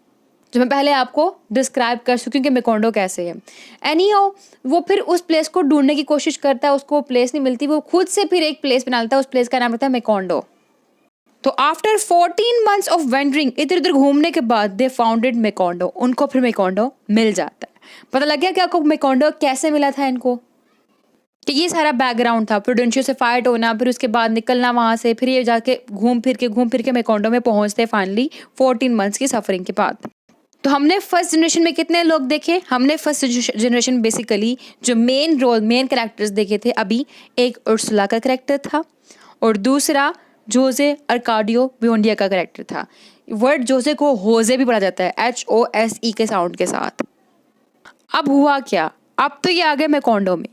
जो मैं पहले आपको डिस्क्राइब कर चुकी हूँ कि मेकोंडो कैसे है। एनीहाउ वो फिर उस प्लेस को ढूंढने की कोशिश करता है, उसको प्लेस नहीं मिलती, वो खुद से फिर एक प्लेस बना लेता है, उस प्लेस का नाम रहता है मेकोंडो। तो आफ्टर 14 months ऑफ वेंडरिंग, इधर उधर घूमने के बाद दे फाउंडेड मेकोंडो, उनको फिर मेकोंडो मिल जाता है। पता लग गया कि आपको मेकोंडो कैसे मिला था इनको, कि ये सारा बैकग्राउंड था, प्रुडेंशियो से फाइट होना, फिर उसके बाद निकलना वहाँ से, फिर ये जाके घूम फिर के मेकोंडो में पहुँचते फाइनली 14 months की सफरिंग के बाद। तो हमने फर्स्ट जनरेशन में कितने लोग देखे, हमने फर्स्ट जनरेशन बेसिकली जो मेन कैरेक्टर्स देखे थे अभी, एक उर्सुला का कैरेक्टर था और दूसरा जोजे अर्काडियो ब्यूंडिया का कैरेक्टर था। वर्ड जोजे को होजे भी पढ़ा जाता है, HOSE के साउंड के साथ। अब हुआ क्या, अब तो ये आ गए मेकोंडो में।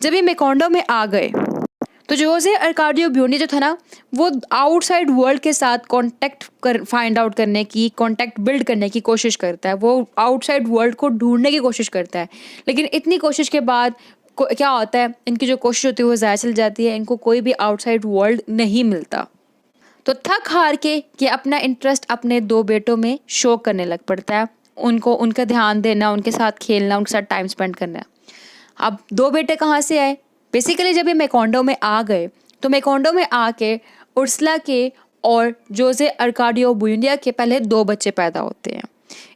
जब ये मेकोंडो में आ गए तो जोजे अर्काडियो ब्यूंडिया जो था ना, वो आउटसाइड वर्ल्ड के साथ फाइंड आउट करने की, कांटेक्ट बिल्ड करने की कोशिश करता है। वो आउटसाइड वर्ल्ड को ढूंढने की कोशिश करता है, लेकिन इतनी कोशिश के बाद क्या होता है, इनकी जो कोशिश होती है वो ज़ाया चल जाती है, इनको कोई भी आउटसाइड वर्ल्ड नहीं मिलता। तो थक हार के ये अपना इंटरेस्ट अपने 2 बेटों में शो करने लग पड़ता है, उनको उनका ध्यान देना, उनके साथ खेलना, उनके साथ टाइम स्पेंड करना। अब 2 बेटे कहाँ से आए, बेसिकली जब ये मेकोंडो में आ गए तो मेकोंडो में आके उर्सुला के और जोजे अर्काडियो ब्यूंडिया के पहले 2 बच्चे पैदा होते हैं,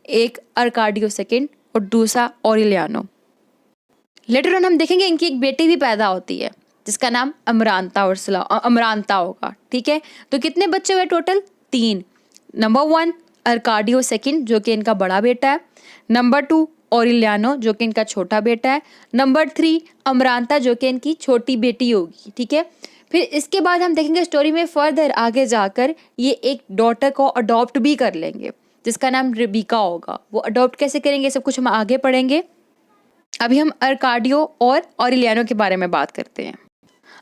एक अर्काडियो सेकंड और दूसरा ऑरिलियानो। लेटर ऑन हम देखेंगे इनकी एक बेटी भी पैदा होती है जिसका नाम अमरांता होगा। ठीक है, तो कितने बच्चे हुए टोटल, 3। नंबर 1 अर्काडियो सेकंड जो कि इनका बड़ा बेटा है, नंबर 2 ऑरिलियानो जो कि इनका छोटा बेटा है, नंबर 3 अमरांता जो कि इनकी छोटी बेटी होगी। ठीक है, फिर इसके बाद हम देखेंगे स्टोरी में फर्दर आगे जाकर ये एक डॉटर को अडॉप्ट भी कर लेंगे जिसका नाम रेबिका होगा। वो अडॉप्ट कैसे करेंगे सब कुछ हम आगे पढ़ेंगे। अभी हम अर्काडियो और ऑरिलियानो के बारे में बात करते हैं।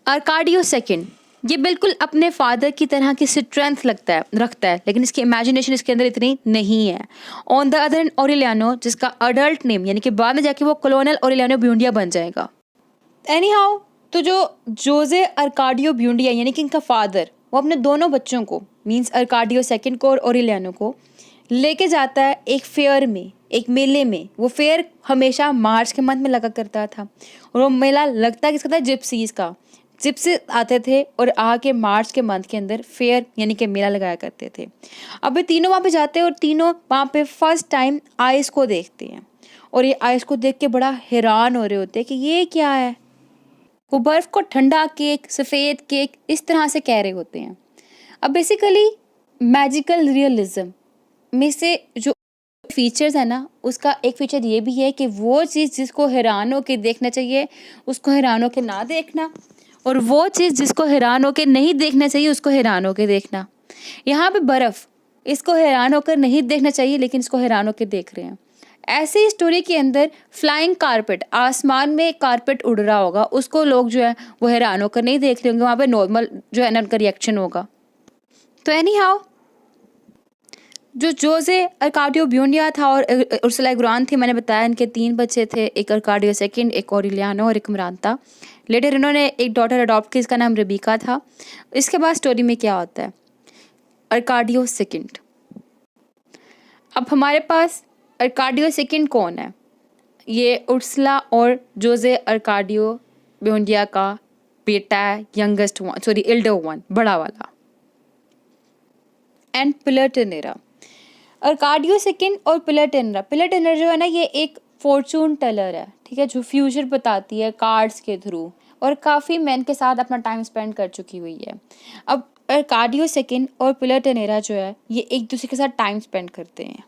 अर्काडियो सेकंड ये बिल्कुल अपने फादर की तरह की स्ट्रेंथ रखता है, लेकिन इसकी इमेजिनेशन इसके अंदर इतनी नहीं है। ऑन द अदर हैंड ऑरिलियानो, जिसका अडल्ट नेम यानी कि बाद में जाके वो कॉलोनियल ऑरिलियानो ब्यूंडिया बन जाएगा। एनीहाउ, तो जो जोजे अर्काडियो ब्यूंडिया यानी कि इनका फादर, वो अपने दोनों बच्चों को मीन्स अर्काडियो सेकंड को और ऑरिलियानो को लेके जाता है एक फेयर में, एक मेले में। वो फेयर हमेशा मार्च के मंथ में लगा करता था, और वो मेला लगता किसका था, जिप्सीज का। जिप्सी आते थे और आके मार्च के मंथ के अंदर फेयर यानी कि मेला लगाया करते थे। अब ये तीनों वहाँ पे जाते हैं और तीनों वहाँ पे फर्स्ट टाइम आइस को देखते हैं, और ये आइस को देख के बड़ा हैरान हो रहे होते हैं कि ये क्या है। वो बर्फ़ को ठंडा केक, सफ़ेद केक इस तरह से कह रहे होते हैं। अब बेसिकली मैजिकल रियलिज्म में से जो फीचर्स है ना, उसका एक फीचर ये भी है कि वो चीज़ जिसको हैरान होकर देखना चाहिए उसको हैरान होकर ना देखना, और वो चीज़ जिसको हैरान होकर नहीं देखना चाहिए उसको हैरान होकर देखना। यहाँ पे बर्फ़, इसको हैरान होकर नहीं देखना चाहिए लेकिन इसको हैरान होकर देख रहे हैं। ऐसे ही स्टोरी के अंदर फ्लाइंग कारपेट, आसमान में एक कारपेट उड़ रहा होगा, उसको लोग जो है वो हैरान होकर नहीं देख रहे होंगे, वहाँ पे नॉर्मल जो है ना उनका रिएक्शन होगा। तो एनी हाउ, जो जोजे अर्काडियो ब्यूंडिया था और उर्सुला गुरान थी, मैंने बताया इनके 3 बच्चे थे, एक अर्काडियो सेकंड, एक ऑरिलियानो और एक अमरांता। लेटर इन्होंने एक डॉटर अडॉप्ट की, इसका नाम रेबिका था। इसके बाद स्टोरी में क्या होता है, अर्काडियो सेकंड। अब हमारे पास अर्काडियो सेकंड कौन है, ये उर्सुला और जोजे अर्काडियो ब्यूंडिया का बेटा है, youngest one, sorry Elder one, बड़ा वाला। एंड पिलर टेनेरा, अर्काडियो सेकंड और पिलर टेनर जो है ना, ये एक फॉर्चून टेलर है, ठीक है, जो फ्यूचर बताती है कार्ड्स के थ्रू, और काफ़ी मैन के साथ अपना टाइम स्पेंड कर चुकी हुई है। अब अर्काडियो सेकंड और पिलर टेनेरा जो है ये एक दूसरे के साथ टाइम स्पेंड करते हैं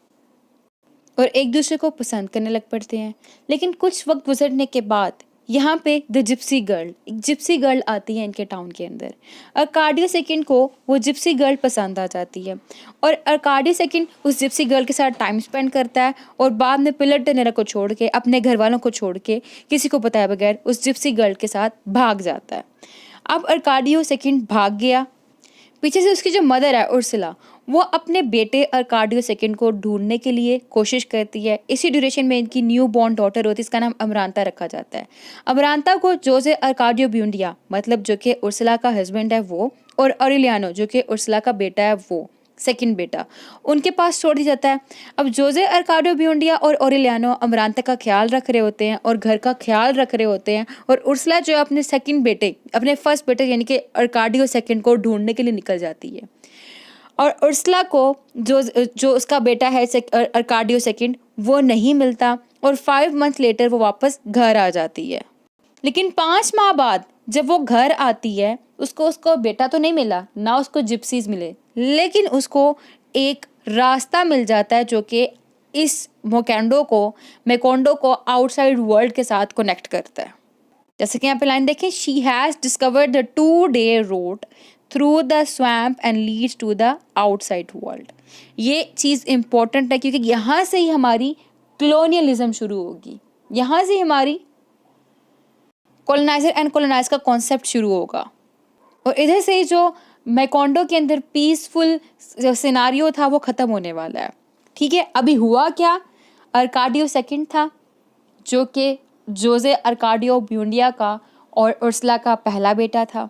और एक दूसरे को पसंद करने लग पड़ते हैं। लेकिन कुछ वक्त गुजरने के बाद यहाँ पे द जिप्सी गर्ल, एक जिप्सी गर्ल आती है इनके टाउन के अंदर। अर्काडियो सेकंड को वो जिप्सी गर्ल पसंद आ जाती है और अर्काडियो सेकंड उस जिप्सी गर्ल के साथ टाइम स्पेंड करता है और बाद में पिलर टेनेरा को छोड़ के, अपने घर वालों को छोड़ के, किसी को बताए बगैर उस जिप्सी गर्ल के साथ भाग जाता है। अब अर्काडियो सेकंड भाग गया। पीछे से उसकी जो मदर है उर्सुला, वो अपने बेटे अर्काडियो सेकंड को ढूंढने के लिए कोशिश करती है। इसी ड्यूरेशन में इनकी न्यू बॉर्न डॉटर होती है, इसका नाम अमरांता रखा जाता है। अमरांता को जोसे अर्काडियो ब्यूंडिया, मतलब जो कि उर्सुला का हस्बैंड है वो, और ऑरेलियानो जो कि उर्सुला का बेटा है वो, सेकंड बेटा, उनके पास छोड़ दिया जाता है। अब जोसे अर्काडियो ब्यूंडिया और ऑरेलियानो अमरांता का ख्याल रख रहे होते हैं और घर का ख्याल रख रहे होते हैं और उर्सुला जो है अपने सेकंड बेटे, अपने फर्स्ट बेटे यानी कि अर्काडियो सेकंड को ढूंढने के लिए निकल जाती है। और उर्सुला को जो उसका बेटा है अर्काडियो सेकंड वो नहीं मिलता और 5 मंथ लेटर वो वापस घर आ जाती है। लेकिन 5 माह बाद जब वो घर आती है उसको बेटा तो नहीं मिला, ना उसको जिप्सीज मिले, लेकिन उसको एक रास्ता मिल जाता है जो कि इस मेकोंडो को आउटसाइड वर्ल्ड के साथ कनेक्ट करता है। जैसे कि यहाँ पे लाइन देखें, she has discovered the 2-day road through the swamp and leads to the outside world. ये चीज़ इंपॉर्टेंट है क्योंकि यहाँ से ही हमारी कॉलोनियलिज्म शुरू होगी, यहाँ से हमारी कॉलोनाइजर एंड कॉलोनाइज का कॉन्सेप्ट शुरू होगा और इधर से जो मेकोंडो के अंदर पीसफुल जो सिनारियो था वो ख़त्म होने वाला है। ठीक है, अभी हुआ क्या, अर्काडियो सेकंड था जो कि जोसे अर्काडियो ब्यूंडिया का और उर्सुला का पहला बेटा था।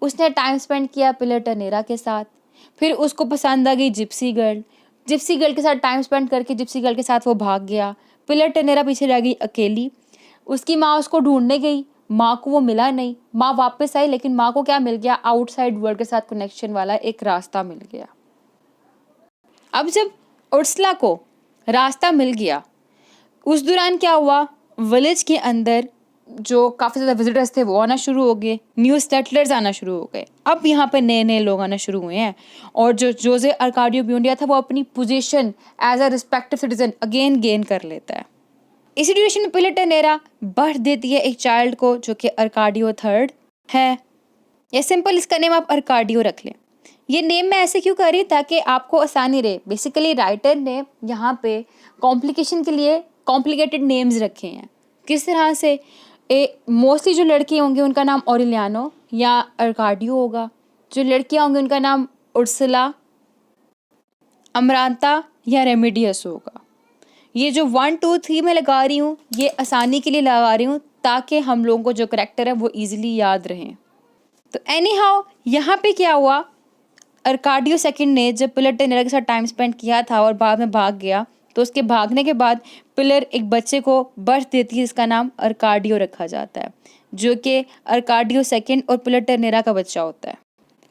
उसने टाइम स्पेंड किया पिलर टेनेरा के साथ, फिर उसको पसंद आ गई जिप्सी गर्ल के साथ टाइम स्पेंड करके जिप्सी गर्ल के साथ वो भाग गया। पिलर टेनेरा पीछे रह गई अकेली। उसकी माँ उसको ढूंढने गई, माँ को वो मिला नहीं, माँ वापस आई, लेकिन माँ को क्या मिल गया, आउटसाइड वर्ल्ड के साथ कनेक्शन वाला एक रास्ता मिल गया। अब जब उर्सुला को रास्ता मिल गया, उस दौरान क्या हुआ, विलेज के अंदर जो काफ़ी ज़्यादा विजिटर्स थे वो आना शुरू हो गए, न्यू सेटलर्स आना शुरू हो गए। अब यहाँ पे नए नए लोग आना शुरू हुए हैं और जो जोसे अर्काडियो ब्यूंडिया था वो अपनी position as a respective citizen again gain कर लेता है। इसी ड्यूरेशन में पिलर टेनेरा बर्थ देती है एक चाइल्ड को जो कि अर्काडियो थर्ड है, या सिंपल इसका नेम आप अर्काडियो रख लें। ये नेम मैं ऐसे क्यों कर रही ताकि आपको आसानी रहे। बेसिकली राइटर ने यहाँ पे कॉम्प्लिकेशन के लिए कॉम्प्लिकेटेड नेम्स रखे हैं। किस तरह से, मोस्टली जो लड़के होंगे उनका नाम ऑरेलियानो या अर्काडियो होगा, जो लड़कियाँ होंगी उनका नाम उर्सुला, अमरांता या रेमेडियस होगा। ये जो 1, 2, 3 मैं लगा रही हूँ ये आसानी के लिए लगा रही हूँ ताकि हम लोगों को जो करेक्टर है वो ईजिली याद रहें। तो एनी हाउ यहाँ पे क्या हुआ, अर्काडियो सेकंड ने जब पिलर टेनेरा के साथ टाइम स्पेंड किया था और बाद में भाग गया, तो उसके भागने के बाद पिलर एक बच्चे को बर्थ देती है जिसका नाम अर्काडियो रखा जाता है, जो कि अर्काडियो सेकंड और पिलर टेनेरा का बच्चा होता है।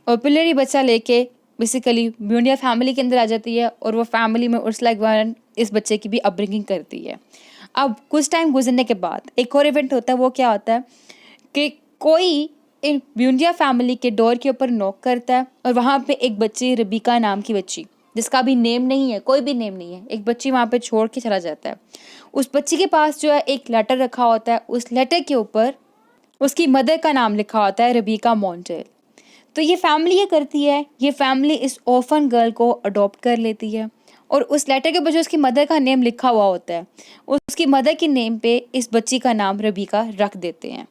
और पिलर ये बच्चा लेके बेसिकली ब्यूंडिया फैमिली के अंदर आ जाती है और वो फैमिली में उर्सुला ग्वारन इस बच्चे की भी अपब्रिंगिंग करती है। अब कुछ टाइम गुजरने के बाद एक और इवेंट होता है, वो क्या होता है कि कोई इन ब्यूंडिया फैमिली के डोर के ऊपर नॉक करता है और वहाँ पे एक बच्ची, रबीका नाम की बच्ची, जिसका भी नेम नहीं है, कोई भी नेम नहीं है, एक बच्ची वहाँ पे छोड़ के चला जाता है। उस बच्ची के पास जो है एक लेटर रखा होता है, उस लेटर के ऊपर उसकी मदर का नाम लिखा होता है, रबीका मॉन्टेल। तो ये फैमिली ये करती है, ये फैमिली इस ऑर्फन गर्ल को अडॉप्ट कर लेती है और उस लेटर के ऊपर जो उसकी मदर का नेम लिखा हुआ होता है, उसकी मदर के नेम पे इस बच्ची का नाम रबीका रख देते हैं।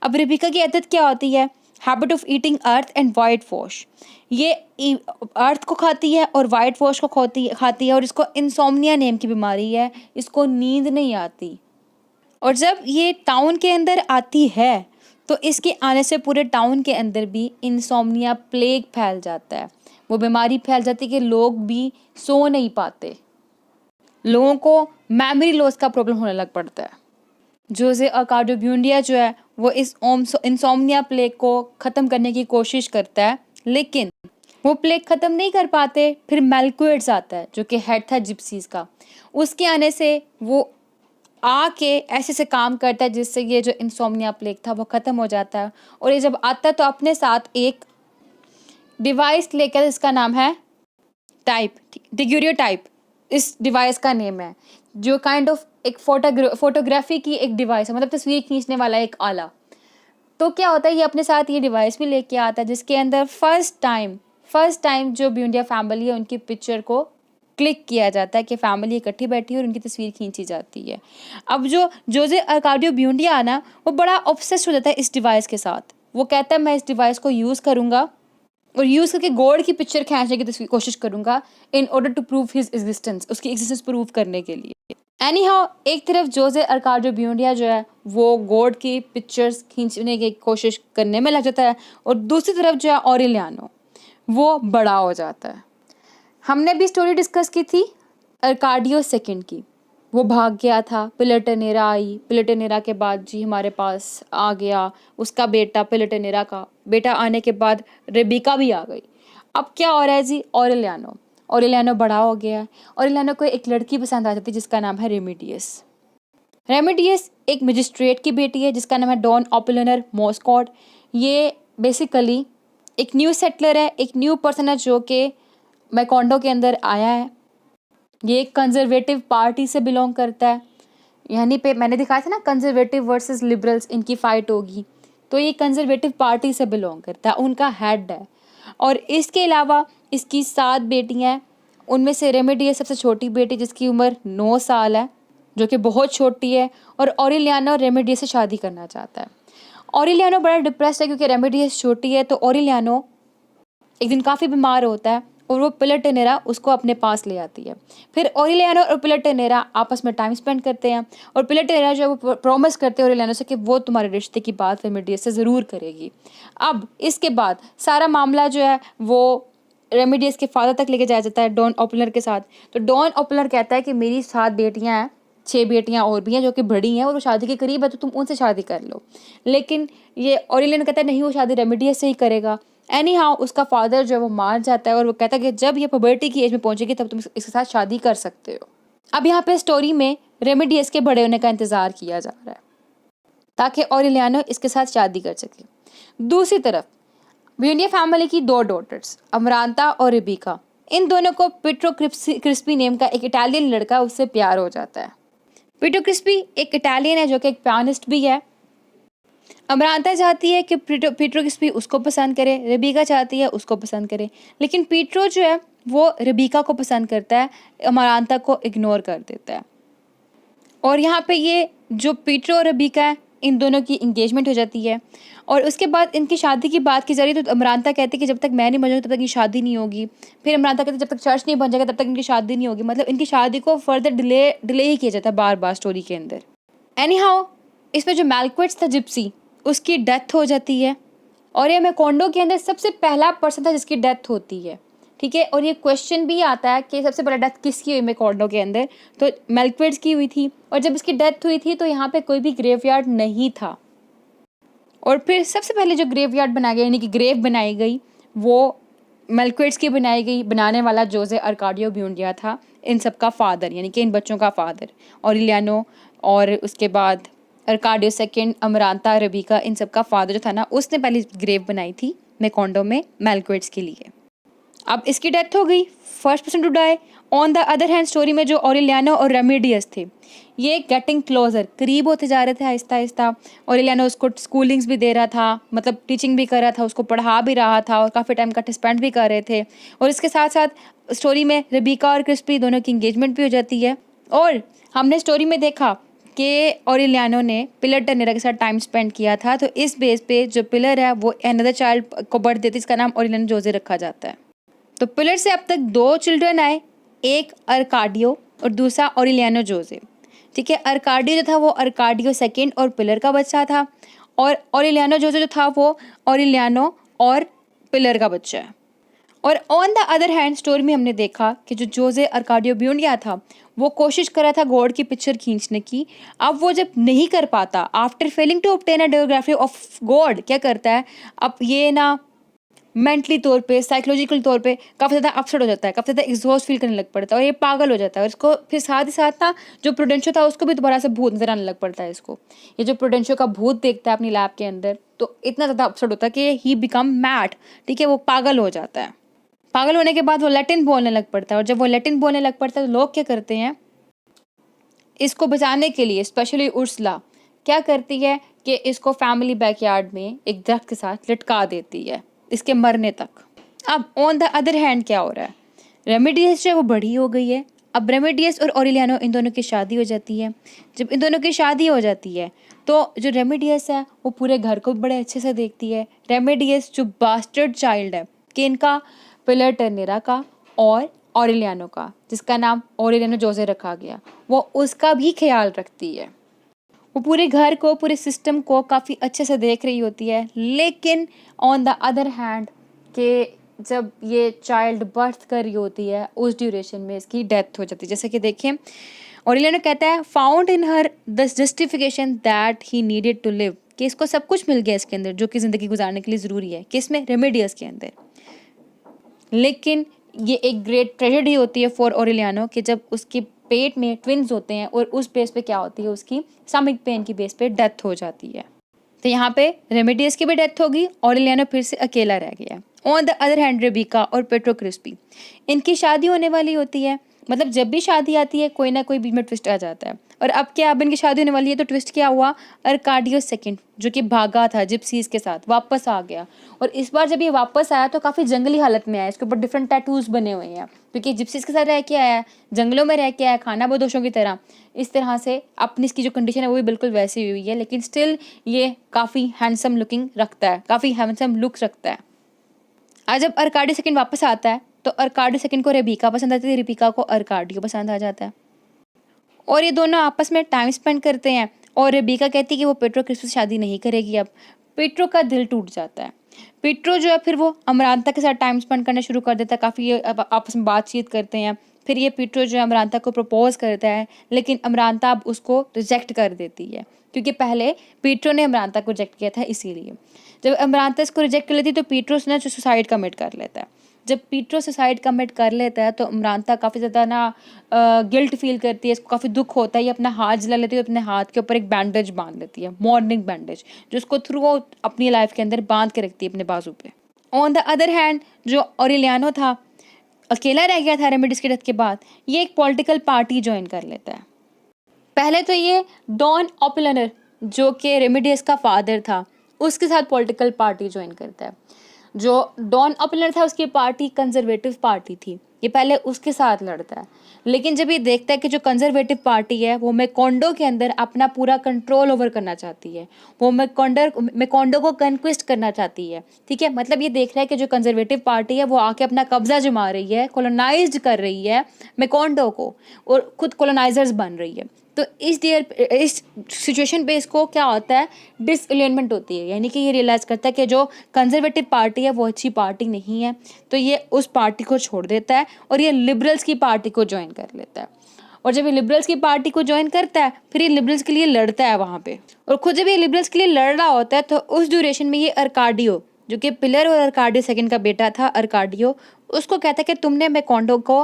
अब रबीका की आदत क्या होती है, habit of eating earth and white wash. ये अर्थ को खाती है और वाइट वॉश को खाती है और इसको इंसोम्निया नेम की बीमारी है, इसको नींद नहीं आती। और जब ये टाउन के अंदर आती है तो इसके आने से पूरे टाउन के अंदर भी इंसोम्निया प्लेग फैल जाता है, वो बीमारी फैल जाती है कि लोग भी सो नहीं पाते, लोगों को मेमोरी लॉस का प्रॉब्लम होने लग पड़ता है। जोसे अर्काडियो ब्यूंडिया जो है वो इस इंसोम्निया प्लेग को ख़त्म करने की कोशिश करता है, लेकिन वो प्लेग ख़त्म नहीं कर पाते। फिर मेलक्वेट्स आता है जो कि हेड था जिप्सीज़ का, उसके आने से वो आके ऐसे से काम करता है जिससे ये जो इंसोम्निया प्लेग था वो ख़त्म हो जाता है। और ये जब आता है तो अपने साथ एक डिवाइस लेकर, इसका नाम है टाइप, डेग्यूरियोटाइप इस डिवाइस का नेम है, जो काइंड ऑफ एक फोटोग्राफी की एक डिवाइस है, मतलब तस्वीर खींचने वाला एक आला। तो क्या होता है, ये अपने साथ ये डिवाइस भी लेके आता है जिसके अंदर फर्स्ट टाइम जो ब्यूंडिया फैमिली है उनकी पिक्चर को क्लिक किया जाता है कि फैमिली इकट्ठी बैठी है और उनकी तस्वीर खींची जाती है। अब जो जोजे अर्काडियो ब्यूंडिया है ना, वो बड़ा ऑब्सेस्ड हो जाता है इस डिवाइस के साथ। वो कहता है मैं इस डिवाइस को यूज़ करूँगा और यूज़ करके गॉड की पिक्चर खींचने की कोशिश करूँगा in order to prove his existence, उसकी एग्जिस्टेंस प्रूव करने के लिए। एनी हाउ, एक तरफ जोजे अर्काडियो ब्यूंडिया जो है वो गॉड की पिक्चर्स खींचने की कोशिश करने में लग जाता है, और दूसरी तरफ जो है ऑरिलियानो वो बड़ा हो जाता है। हमने भी स्टोरी डिस्कस की थी अर्काडियो सेकंड की। वो भाग गया था, पिलटनेरा आई, पिलटनेरा के बाद जी हमारे पास आ गया उसका बेटा, पिलटनेरा का बेटा आने के बाद रेबिका भी आ गई। अब क्या हो रहा है जी, ऑरेलियानो बड़ा हो गया है। ऑरेलियानो को एक लड़की पसंद आ जाती है जिसका नाम है रेमिडियस एक मजिस्ट्रेट की बेटी है जिसका नाम है डॉन ऑपिलनर मॉस्कॉट। ये बेसिकली एक न्यू सेटलर है, एक न्यू पर्सन है जो कि मैकोंडो के अंदर आया है। ये एक कंजर्वेटिव पार्टी से बिलोंग करता है। यानी पे मैंने दिखाया था ना कंजर्वेटिव वर्सेस लिबरल्स इनकी फाइट होगी, तो ये कंजर्वेटिव पार्टी से बिलोंग करता है, उनका हेड है। और इसके अलावा इसकी 7 बेटियां हैं, उनमें से रेमेडियस सबसे छोटी बेटी जिसकी उम्र 9 साल है, जो कि बहुत छोटी है। और ऑरिलियानो रेमेडियस से शादी करना चाहता है। ऑरिलियानो बड़ा डिप्रेस्ड है क्योंकि रेमेडियस छोटी है। तो ऑरिलियानो एक दिन काफ़ी बीमार होता है और वो पिलटनेरा उसको अपने पास ले आती है। फिर ऑरिलियानो और पिलटनेरा आपस में टाइम स्पेंड करते हैं और पिलटनेरा जो है वो प्रॉमिस करते हैं ऑरिलियानो से कि वो तुम्हारे रिश्ते की बात रेमेडियस से ज़रूर करेगी। अब इसके बाद सारा मामला जो है वो रेमेडियस के फादर तक लेके जाया जाता है डॉन ऑपलर के साथ। तो डॉन ऑपलर कहता है कि मेरी 7 बेटियां हैं, 6 बेटियां और भी हैं जो कि बड़ी हैं और वो शादी के करीब है, तो तुम उनसे शादी कर लो। लेकिन ये ऑरिलियानो कहता है नहीं, वो शादी रेमेडियस से ही करेगा। एनी हाउ उसका फादर जो है वो मान जाता है और वो कहता है कि जब ये पुबर्टी की एज में पहुंचेगी तब तुम इसके साथ शादी कर सकते हो। अब यहाँ पे स्टोरी में रेमेडियस के बड़े होने का इंतजार किया जा रहा है ताकि ऑरिलियानो इसके साथ शादी कर सके। दूसरी तरफ ब्यूनिया फैमिली की 2 डॉटर्स अमरांता और रेबिका, इन दोनों को पीट्रो क्रिस्पी नेम का एक इटालियन लड़का उससे प्यार हो जाता है। पीट्रो क्रिस्पी एक इटालियन है जो कि एक पियानिस्ट भी है। अमरांता चाहती है कि पीट्रो क्रिस्पी उसको पसंद करे, रेबिका चाहती है उसको पसंद करे, लेकिन पीट्रो जो है वो रेबिका को पसंद करता है, अमरांता को इग्नोर कर देता है। और यहाँ पे ये जो पीट्रो और रेबिका है इन दोनों की इंगेजमेंट हो जाती है। और उसके बाद इनकी शादी की बात की जा रही है तो अमरांता कहती है कि जब तक मैं नहीं बन जाऊँ तब तक ये शादी नहीं होगी। फिर अमरांता कहती है जब तक चर्च नहीं बन जाएगा तब तक इनकी शादी नहीं होगी। मतलब इनकी शादी को फर्दर डिले ही किया जाता है बार बार स्टोरी के अंदर। एनी हाउ इसमें जो मैलक्वेट्स था जिप्सी, उसकी डेथ हो जाती है और ये मैकोंडो के अंदर सबसे पहला पर्सन था जिसकी डेथ होती है। ठीक है, और ये क्वेश्चन भी आता है कि सबसे पहले डेथ किसकी हुई मैकोंडो के अंदर, तो मैलक्वेट्स की हुई थी। और जब इसकी डेथ हुई थी तो यहाँ पे कोई भी ग्रेवयार्ड नहीं था। और फिर सबसे पहले जो ग्रेवयार्ड बनाया गया यानी कि ग्रेव बनाई गई वो मैलक्वेट्स की बनाई गई। बनाने वाला जोजे अर्काडियो ब्यूंडिया था, इन सब का फादर यानी कि इन बच्चों का फादर ऑरिलियानो, और उसके बाद अर्काडियो सेकंड, अमरांता, रेबिका, इन सब का फादर जो था ना उसने पहली ग्रेव बनाई थी मैकोंडो में मैलक्वेट्स के लिए। अब इसकी डेथ हो गई, first person to die. On the other hand story में जो ऑरिलियानो और रेमेडियस थे ये गेटिंग क्लोजर, करीब होते जा रहे थे आहिस्ता आहिस्ता। ऑरिलियानो उसको स्कूलिंग्स भी दे रहा था, मतलब टीचिंग भी कर रहा था, उसको पढ़ा भी रहा था और काफ़ी टाइम का स्पेंड भी कर रहे थे। और इसके साथ साथ स्टोरी में रेबिका और क्रिस्पी दोनों की इंगेजमेंट भी हो जाती है। और हमने स्टोरी में देखा कि ऑरिलियानो ने पिलर टर्नेरा के साथ टाइम स्पेंड किया था, तो इस बेस पे जो पिलर है वो अनदर चाइल्ड को बर्थ देती है, इसका नाम ऑरिलियानो जोजे रखा जाता है। तो पिलर से अब तक 2 चिल्ड्रन आए, एक अर्काडियो और दूसरा ऑरिलियानो जोजे। ठीक है, अर्काडियो जो था वो अर्काडियो सेकंड और पिलर का बच्चा था, और ऑरिलियानो जोजे जो था वो ऑरिलियानो और पिलर का बच्चा है। और on the other hand story में हमने देखा कि जो जोजे अर्काडियो ब्यूंडिया था वो कोशिश कर रहा था गॉड की पिक्चर खींचने की। अब वो जब नहीं कर पाता, after failing to obtain a diography of God, क्या करता है अब ये ना मेंटली तौर पे, साइकोलॉजिकल तौर पे काफ़ी ज़्यादा अपसेट हो जाता है, काफ़ी ज़्यादा एग्जॉस्ट फील करने लग पड़ता है और ये पागल हो जाता है और इसको फिर साथ ही साथ ना जो प्रूडेंशियो था उसको भी दोबारा से भूत नजर आने लग पड़ता है इसको। ये जो प्रूडेंशियो का भूत देखता है अपनी लैब के अंदर तो इतना ज़्यादा अपसेट होता है कि ही बिकम मैड, ठीक है, वो पागल हो जाता है। पागल होने के बाद वो लैटिन बोलने लग पड़ता है और जब वो लैटिन बोलने लग पड़ता है तो लोग क्या करते हैं, इसको बचाने के लिए स्पेशली उर्सला क्या करती है कि इसको फैमिली बैकयार्ड में एक दरख्त के साथ लटका देती है इसके मरने तक। अब ऑन द अदर हैंड क्या हो रहा है, रेमेडियस जो है वो बड़ी हो गई है। अब रेमेडियस और ऑरेलियानो इन दोनों की शादी हो जाती है। जब इन दोनों की शादी हो जाती है तो जो रेमेडियस है वो पूरे घर को बड़े अच्छे से देखती है। रेमेडियस जो बास्टर्ड चाइल्ड है कि इनका पिलर टर्नेरा का और ऑरेलियानो का, जिसका नाम ऑरेलियानो जोसे रखा गया, वो उसका भी ख्याल रखती है। वो पूरे घर को, पूरे सिस्टम को काफ़ी अच्छे से देख रही होती है। लेकिन ऑन द अदर हैंड कि जब ये चाइल्ड बर्थ कर रही होती है उस ड्यूरेशन में इसकी डेथ हो जाती है। जैसे कि देखिए ऑरेलियानो कहता है found in her the justification that he needed to live, कि इसको सब कुछ मिल गया इसके अंदर जो कि ज़िंदगी गुजारने के लिए ज़रूरी है, किसमें, रेमेडियस के अंदर। लेकिन ये एक ग्रेट ट्रेजेडी होती है फॉर ऑरेलियानो कि जब उसके पेट में ट्विन्स होते हैं और उस बेस पे क्या होती है, उसकी स्टमक पेन की बेस पे डेथ हो जाती है। तो यहाँ पे रेमेडियस की भी डेथ होगी, ऑरेलियानो फिर से अकेला रह गया। On the other hand Rebeca और पेट्रो क्रिस्पी, इनकी शादी होने वाली होती है। मतलब जब भी शादी आती है कोई ना कोई बीच में ट्विस्ट आ जाता है। और अब क्या, अब इनकी शादी होने वाली है तो ट्विस्ट क्या हुआ, अर्काडियो सेकंड जो कि भागा था जिप्सीज के साथ वापस आ गया। और इस बार जब ये वापस आया तो काफ़ी जंगली हालत में आया, इसके ऊपर डिफरेंट टैटूज बने हुए हैं क्योंकि जिप्सीज के साथ रह के आया, जंगलों में रह के आया, खाना बदोशों की तरह। इस तरह से अपनी इसकी जो कंडीशन है वो भी बिल्कुल वैसी हुई है, लेकिन स्टिल ये काफ़ी हैंडसम लुकिंग रखता है, काफ़ी हैंडसम लुक्स रखता है। आज जब अर्काडियो सेकंड वापस आता है तो अर्काडियो सेकंड को रेबिका पसंद आती है, रेबिका को अर्काडियो पसंद आ जाता है और ये दोनों आपस में टाइम स्पेंड करते हैं। और रेबिका कहती है कि वो पेट्रो क्रिस्पी से शादी नहीं करेगी। अब पेट्रो का दिल टूट जाता है। पेट्रो जो है फिर वो अमरांता के साथ टाइम स्पेंड करना शुरू कर देता है, काफ़ी आपस में बातचीत करते हैं। फिर ये पेट्रो जो है अमरांता को प्रपोज करता है, लेकिन अमरांता अब उसको रिजेक्ट कर देती है क्योंकि पहले पेट्रो ने अमरांता को रिजेक्ट किया था। इसीलिए जब अमरांता इसको रिजेक्ट कर लेती है तो पेट्रो ना जो सुसाइड कमिट कर लेता है। जब पेट्रो सुसाइड कमिट कर लेता है तो अमरांता काफ़ी ज़्यादा ना गिल्ट फील करती है, इसको काफ़ी दुख होता है। ये अपना हाथ जला लेती है, अपने हाथ के ऊपर एक बैंडेज बांध लेती है, मॉर्निंग बैंडेज, जो उसको थ्रू आउट अपनी लाइफ के अंदर बांध के रखती है अपने बाजू पे। ऑन द अदर हैंड जो ऑरेलियानो था अकेला रह गया था रेमेडियस की डेथ के बाद, ये एक पॉलिटिकल पार्टी ज्वाइन कर लेता है। पहले तो ये डॉन ओपिलनर जो कि रेमेडियस का फादर था उसके साथ पॉलिटिकल पार्टी ज्वाइन करता है। जो डॉन ओपिलनर था उसकी पार्टी कंजर्वेटिव पार्टी थी, ये पहले उसके साथ लड़ता है। लेकिन जब ये देखता है कि जो कंजर्वेटिव पार्टी है वो मैकोंडो के अंदर अपना पूरा कंट्रोल ओवर करना चाहती है, वो मैकोंडो को कन्क्विस्ट करना चाहती है, ठीक है, मतलब ये देख रहा है कि जो कंजर्वेटिव पार्टी है वो आके अपना कब्जा जमा रही है, कॉलोनाइज्ड कर रही है मैकोंडो को और खुद कॉलोनाइजर्स बन रही है। तो इस सिचुएशन पे इसको क्या होता है, डिसअलाइनमेंट होती है, यानी कि ये रियलाइज़ करता है कि जो कंजर्वेटिव पार्टी है वो अच्छी पार्टी नहीं है। तो ये उस पार्टी को छोड़ देता है और ये लिबरल्स की पार्टी को ज्वाइन कर लेता है। और जब ये लिबरल्स की पार्टी को ज्वाइन करता है फिर ये लिबरल्स के लिए लड़ता है वहाँ पे। और खुद जब ये लिबरल्स के लिए लड़ रहा होता है तो उस ड्यूरेशन में ये अर्काडियो जो कि पिलर और अर्काडियो सेकंड का बेटा था, अर्काडियो उसको कहता है कि तुमने मैकोंडो को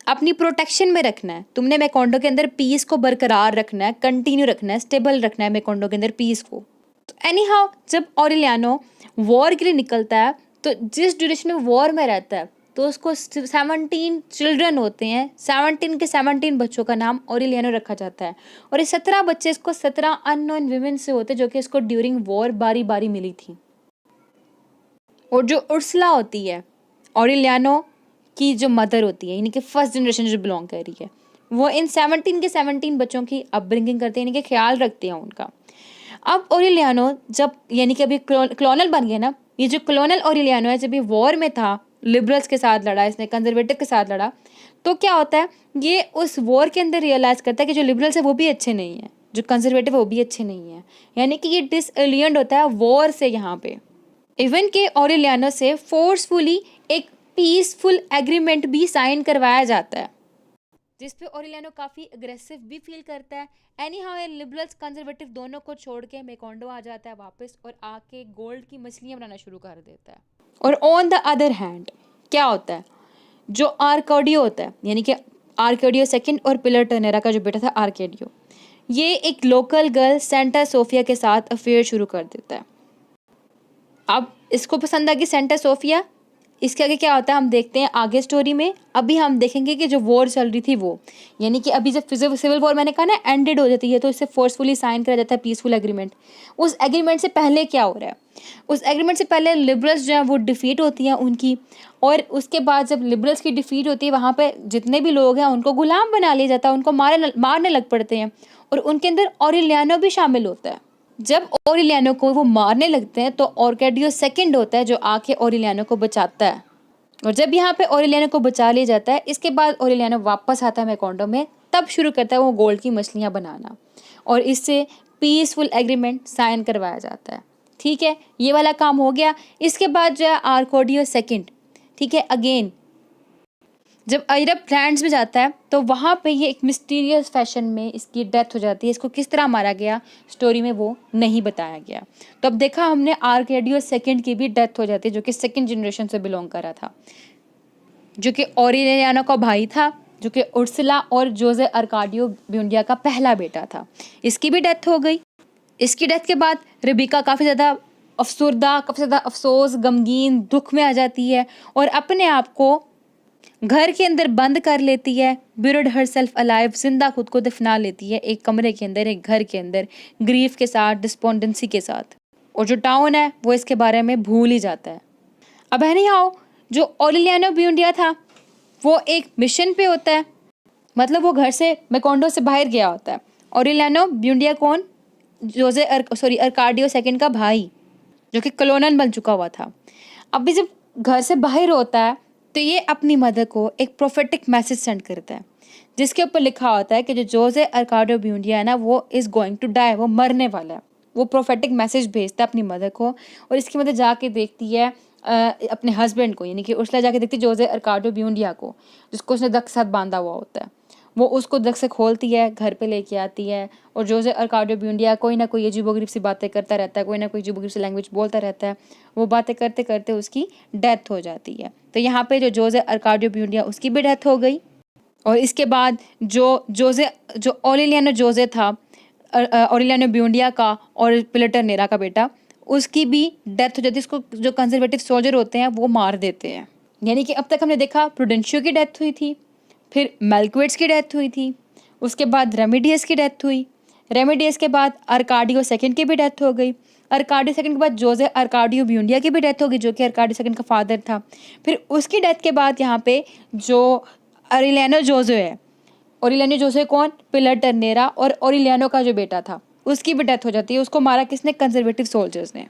अपनी प्रोटेक्शन में रखना है, तुमने मैकोंडो के अंदर पीस को बरकरार रखना है, कंटिन्यू रखना है, स्टेबल रखना है मैकोंडो के अंदर पीस को। तो एनी हाउ जब ऑरेलियानो वॉर के लिए निकलता है तो जिस ड्यूरेशन में वॉर में रहता है तो उसको 17 चिल्ड्रन होते हैं, 17 के 17 बच्चों का नाम ऑरेलियानो रखा जाता है। और ये 17 बच्चे इसको 17 अननोन विमेन से होते हैं जो कि इसको ड्यूरिंग वॉर बारी बारी मिली थी। और जो उर्सला होती है ऑरेलियानो की जो मदर होती है, यानी कि फर्स्ट जनरेशन जो बिलोंग कर रही है, वो इन 17 के 17 बच्चों की अपब्रिंगिंग करते हैं, यानी कि ख्याल रखते हैं उनका। अब ऑरेलियानो जब यानी कि अभी क्लोनल बन गया ना, ये जो क्लोनल ऑरेलियानो है जब ये वॉर में था, लिबरल्स के साथ लड़ा, इसने कंजर्वेटिव के साथ लड़ा, तो क्या होता है ये उस वॉर के अंदर रियलाइज़ करता है कि जो लिबरल्स है वो भी अच्छे नहीं है, जो कंजर्वेटिव है वो भी अच्छे नहीं है, यानी कि ये डिसअलियंड होता है वॉर से यहाँ पे। इवन के ऑरेलियानो से फोर्सफुली एक पीसफुल एग्रीमेंट भी साइन करवाया जाता है जिस पे ऑरेलियानो काफ़ी अग्रेसिव भी फील करता है। एनी हाउ लिबरल्स कंजर्वेटिव दोनों को छोड़ के मैकोंडो आ जाता है वापस और आके गोल्ड की मछलियाँ बनाना शुरू कर देता है। और ऑन द अदर हैंड क्या होता है, जो आर्काडियो होता है, यानी कि आर्काडियो सेकंड और पिलर टर्नेरा का जो बेटा था आर्काडियो, ये एक लोकल गर्ल सेंटा सोफिया के साथ अफेयर शुरू कर देता है। अब इसको पसंद आ गई सेंटा सोफिया। इसके आगे क्या होता है हम देखते हैं आगे स्टोरी में। अभी हम देखेंगे कि जो वॉर चल रही थी वो, यानी कि अभी जब सिविल वॉर मैंने कहा ना एंडेड हो जाती है, तो इससे फोर्सफुली साइन करा जाता है पीसफुल एग्रीमेंट। उस एग्रीमेंट से पहले क्या हो रहा है, उस एग्रीमेंट से पहले लिबरल्स जो हैं वो डिफीट होती हैं उनकी, और उसके बाद जब लिबरल्स की डिफीट होती है वहाँ पे जितने भी लोग हैं उनको गुलाम बना लिया जाता है, उनको मारने लग पड़ते हैं, और उनके अंदर ऑरिलियानो भी शामिल होता है। जब ऑरिलियानो को वो मारने लगते हैं तो आर्काडियो सेकंड होता है जो आके ऑरिलियानो को बचाता है, और जब यहाँ पे ऑरिलियानो को बचा लिया जाता है, इसके बाद ऑरिलियानो वापस आता है मैकोंडो में, तब शुरू करता है वो गोल्ड की मछलियाँ बनाना, और इससे पीसफुल एग्रीमेंट साइन करवाया जाता है। ठीक है, ये वाला काम हो गया। इसके बाद जो है आर्काडियो सेकंड, ठीक है, अगेन जब अरब लैंड्स में जाता है तो वहाँ पे ये एक मिस्टीरियस फैशन में इसकी डेथ हो जाती है। इसको किस तरह मारा गया स्टोरी में वो नहीं बताया गया। तो अब देखा हमने आर्काडियो सेकंड की भी डेथ हो जाती है, जो कि सेकंड जनरेशन से बिलोंग कर रहा था, जो कि ऑरिलियानो का भाई था, जो कि उर्सुला और जोजे आर्काडियो ब्यूंडिया का पहला बेटा था। इसकी भी डेथ हो गई। इसकी डेथ के बाद रेबिका काफ़ी ज़्यादा अफसुर्दा, काफ़ी ज़्यादा अफसोस, गमगीन, दुख में आ जाती है और अपने आप को घर के अंदर बंद कर लेती है। ब्यूरिड हरसेल्फ अलाइव, जिंदा खुद को दफना लेती है एक कमरे के अंदर, एक घर के अंदर, ग्रीफ के साथ, डिस्पोंडेंसी के साथ। और जो टाउन है वो इसके बारे में भूल ही जाता है। अब है नहीं आओ, जो ऑरिलियानो ब्यूंडिया था वो एक मिशन पे होता है, मतलब वो घर से मैकोंडो से बाहर गया होता है। ऑरिलियानो ब्यूंडिया कौन, आर्काडियो सेकंड का भाई, जो कि कलोनल बन चुका हुआ था। अभी जब घर से बाहर होता है तो ये अपनी मदर को एक प्रोफेटिक मैसेज सेंड करता है, जिसके ऊपर लिखा होता है कि जो जोजे आर्काडियो ब्यूंडिया है ना वो इज़ गोइंग टू डाई, वो मरने वाला है। वो प्रोफेटिक मैसेज भेजता है अपनी मदर को, और इसकी मदर जाके देखती है अपने हस्बैंड को, यानी कि उर्सुला जाके देखती है जोजे आर्काडियो ब्यूंडिया को, जिसको उसने दक के साथ बांधा हुआ होता है। वो उसको दक से खोलती है, घर पे लेके आती है, और जोजे आर्काडियो ब्यूंडिया कोई ना कोई अजीबोगरीब सी बातें करता रहता है, कोई ना कोई अजीबोगरीब सी लैंग्वेज बोलता रहता है। वो बातें करते करते उसकी डेथ हो जाती है। तो यहाँ पे जो जोजे आर्काडियो ब्यूंडिया उसकी भी डेथ हो गई। और इसके बाद जो ऑरिलियानो जोजे था, ऑरिलियानो ब्यूंडिया का और पिलर टर्नेरा का बेटा, उसकी भी डेथ हो जाती है। उसको जो कंजर्वेटिव सोल्जर होते हैं वो मार देते हैं। यानी कि अब तक हमने देखा प्रूडेंशियो की डेथ हुई थी, फिर मेलक्विड्स की डेथ हुई थी, उसके बाद रेमेडियस की डेथ हुई, रेमेडियस के बाद आर्काडियो सेकंड की भी डेथ हो गई, आर्काडियो सेकंड के बाद जोजे आर्काडियो ब्यूंडिया की भी डेथ हो गई, जो कि आर्काडियो सेकंड का फादर था। फिर उसकी डेथ के बाद यहाँ पे जो ऑरिलियानो जोजे है, ऑरिलियानो जोसे कौन, पिलर टर्नेरा और ऑरिलियानो का जो बेटा था उसकी भी डेथ हो जाती है। उसको मारा किसने, कंजर्वेटिव सोल्जर्स ने।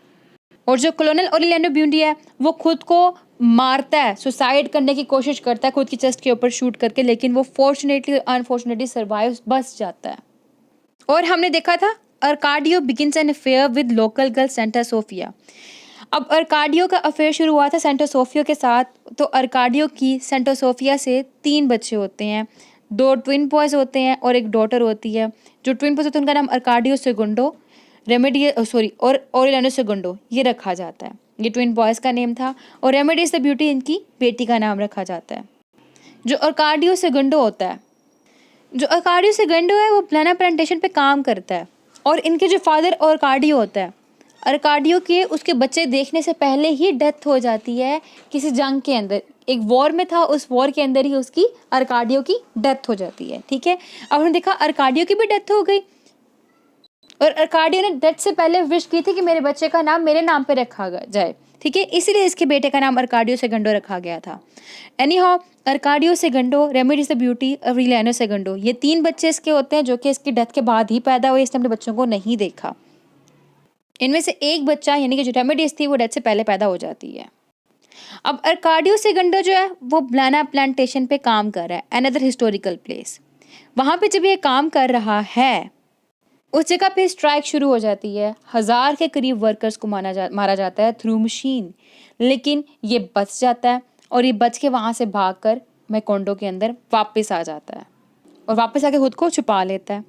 और जो कॉलोनल ऑरिलियानो ब्यूंडिया है वो खुद को मारता है, सुसाइड करने की कोशिश करता है खुद की चेस्ट के ऊपर शूट करके, लेकिन वो फॉर्चुनेटली अनफॉर्चुनेटली सर्वाइव, बच जाता है। और हमने देखा था Arcadio begins an affair with local girl Santa Sofia. अब आर्काडियो का अफेयर शुरू हुआ था सेंटा सोफिया के साथ। तो आर्काडियो की सेंटा सोफिया से 3 बच्चे होते हैं, 2 ट्विन बॉयज़ होते हैं और एक डॉटर होती है। जो ट्विन बॉयज़ होते हैं उनका नाम आर्काडियो सेगुंडो और ऑरिलियानो सेगुंडो ये रखा जाता है। ये ट्विन बॉयज़ का नेम था। और रेमेडियस द ब्यूटी इनकी बेटी का नाम रखा जाता है। जो आर्काडियो सेगुंडो होता है, जो आर्काडियो सेगुंडो है वो ब्लाना प्लांटेशन पे काम करता है। और इनके जो फादर आर्काडियो होता है, आर्काडियो के उसके बच्चे देखने से पहले ही डेथ हो जाती है किसी जंग के अंदर। एक वॉर में था, उस वॉर के अंदर ही उसकी आर्काडियो की डेथ हो जाती है। ठीक है, अब हमने देखा आर्काडियो की भी डेथ हो गई, और आर्काडियो ने डेथ से पहले विश की थी कि मेरे बच्चे का नाम मेरे नाम पे रखा जाए। ठीक है, इसीलिए इसके बेटे का नाम आर्काडियो सेगुंडो रखा गया था। Any how, आर्काडियो Segundo, Remedios the beauty, ऑरिलियानो Segundo, ये 3 बच्चे इसके होते हैं, जो कि इसकी डेथ के बाद ही पैदा हुए। इसने अपने बच्चों को नहीं देखा। इनमें से एक बच्चा यानी कि जो रेमेडियस थी वो डेथ से पहले पैदा हो जाती है। अब आर्काडियो सेगुंडो जो है वो ब्लाना प्लांटेशन पे काम कर रहा है, अनदर हिस्टोरिकल प्लेस। वहाँ पे जब ये काम कर रहा है उस जगह पे स्ट्राइक शुरू हो जाती है। 1000 के करीब वर्कर्स को मारा जाता है थ्रू मशीन, लेकिन ये बच जाता है और ये बच के वहाँ से भागकर मैकोंडो के अंदर वापस आ जाता है और वापस आके खुद को छुपा लेता है।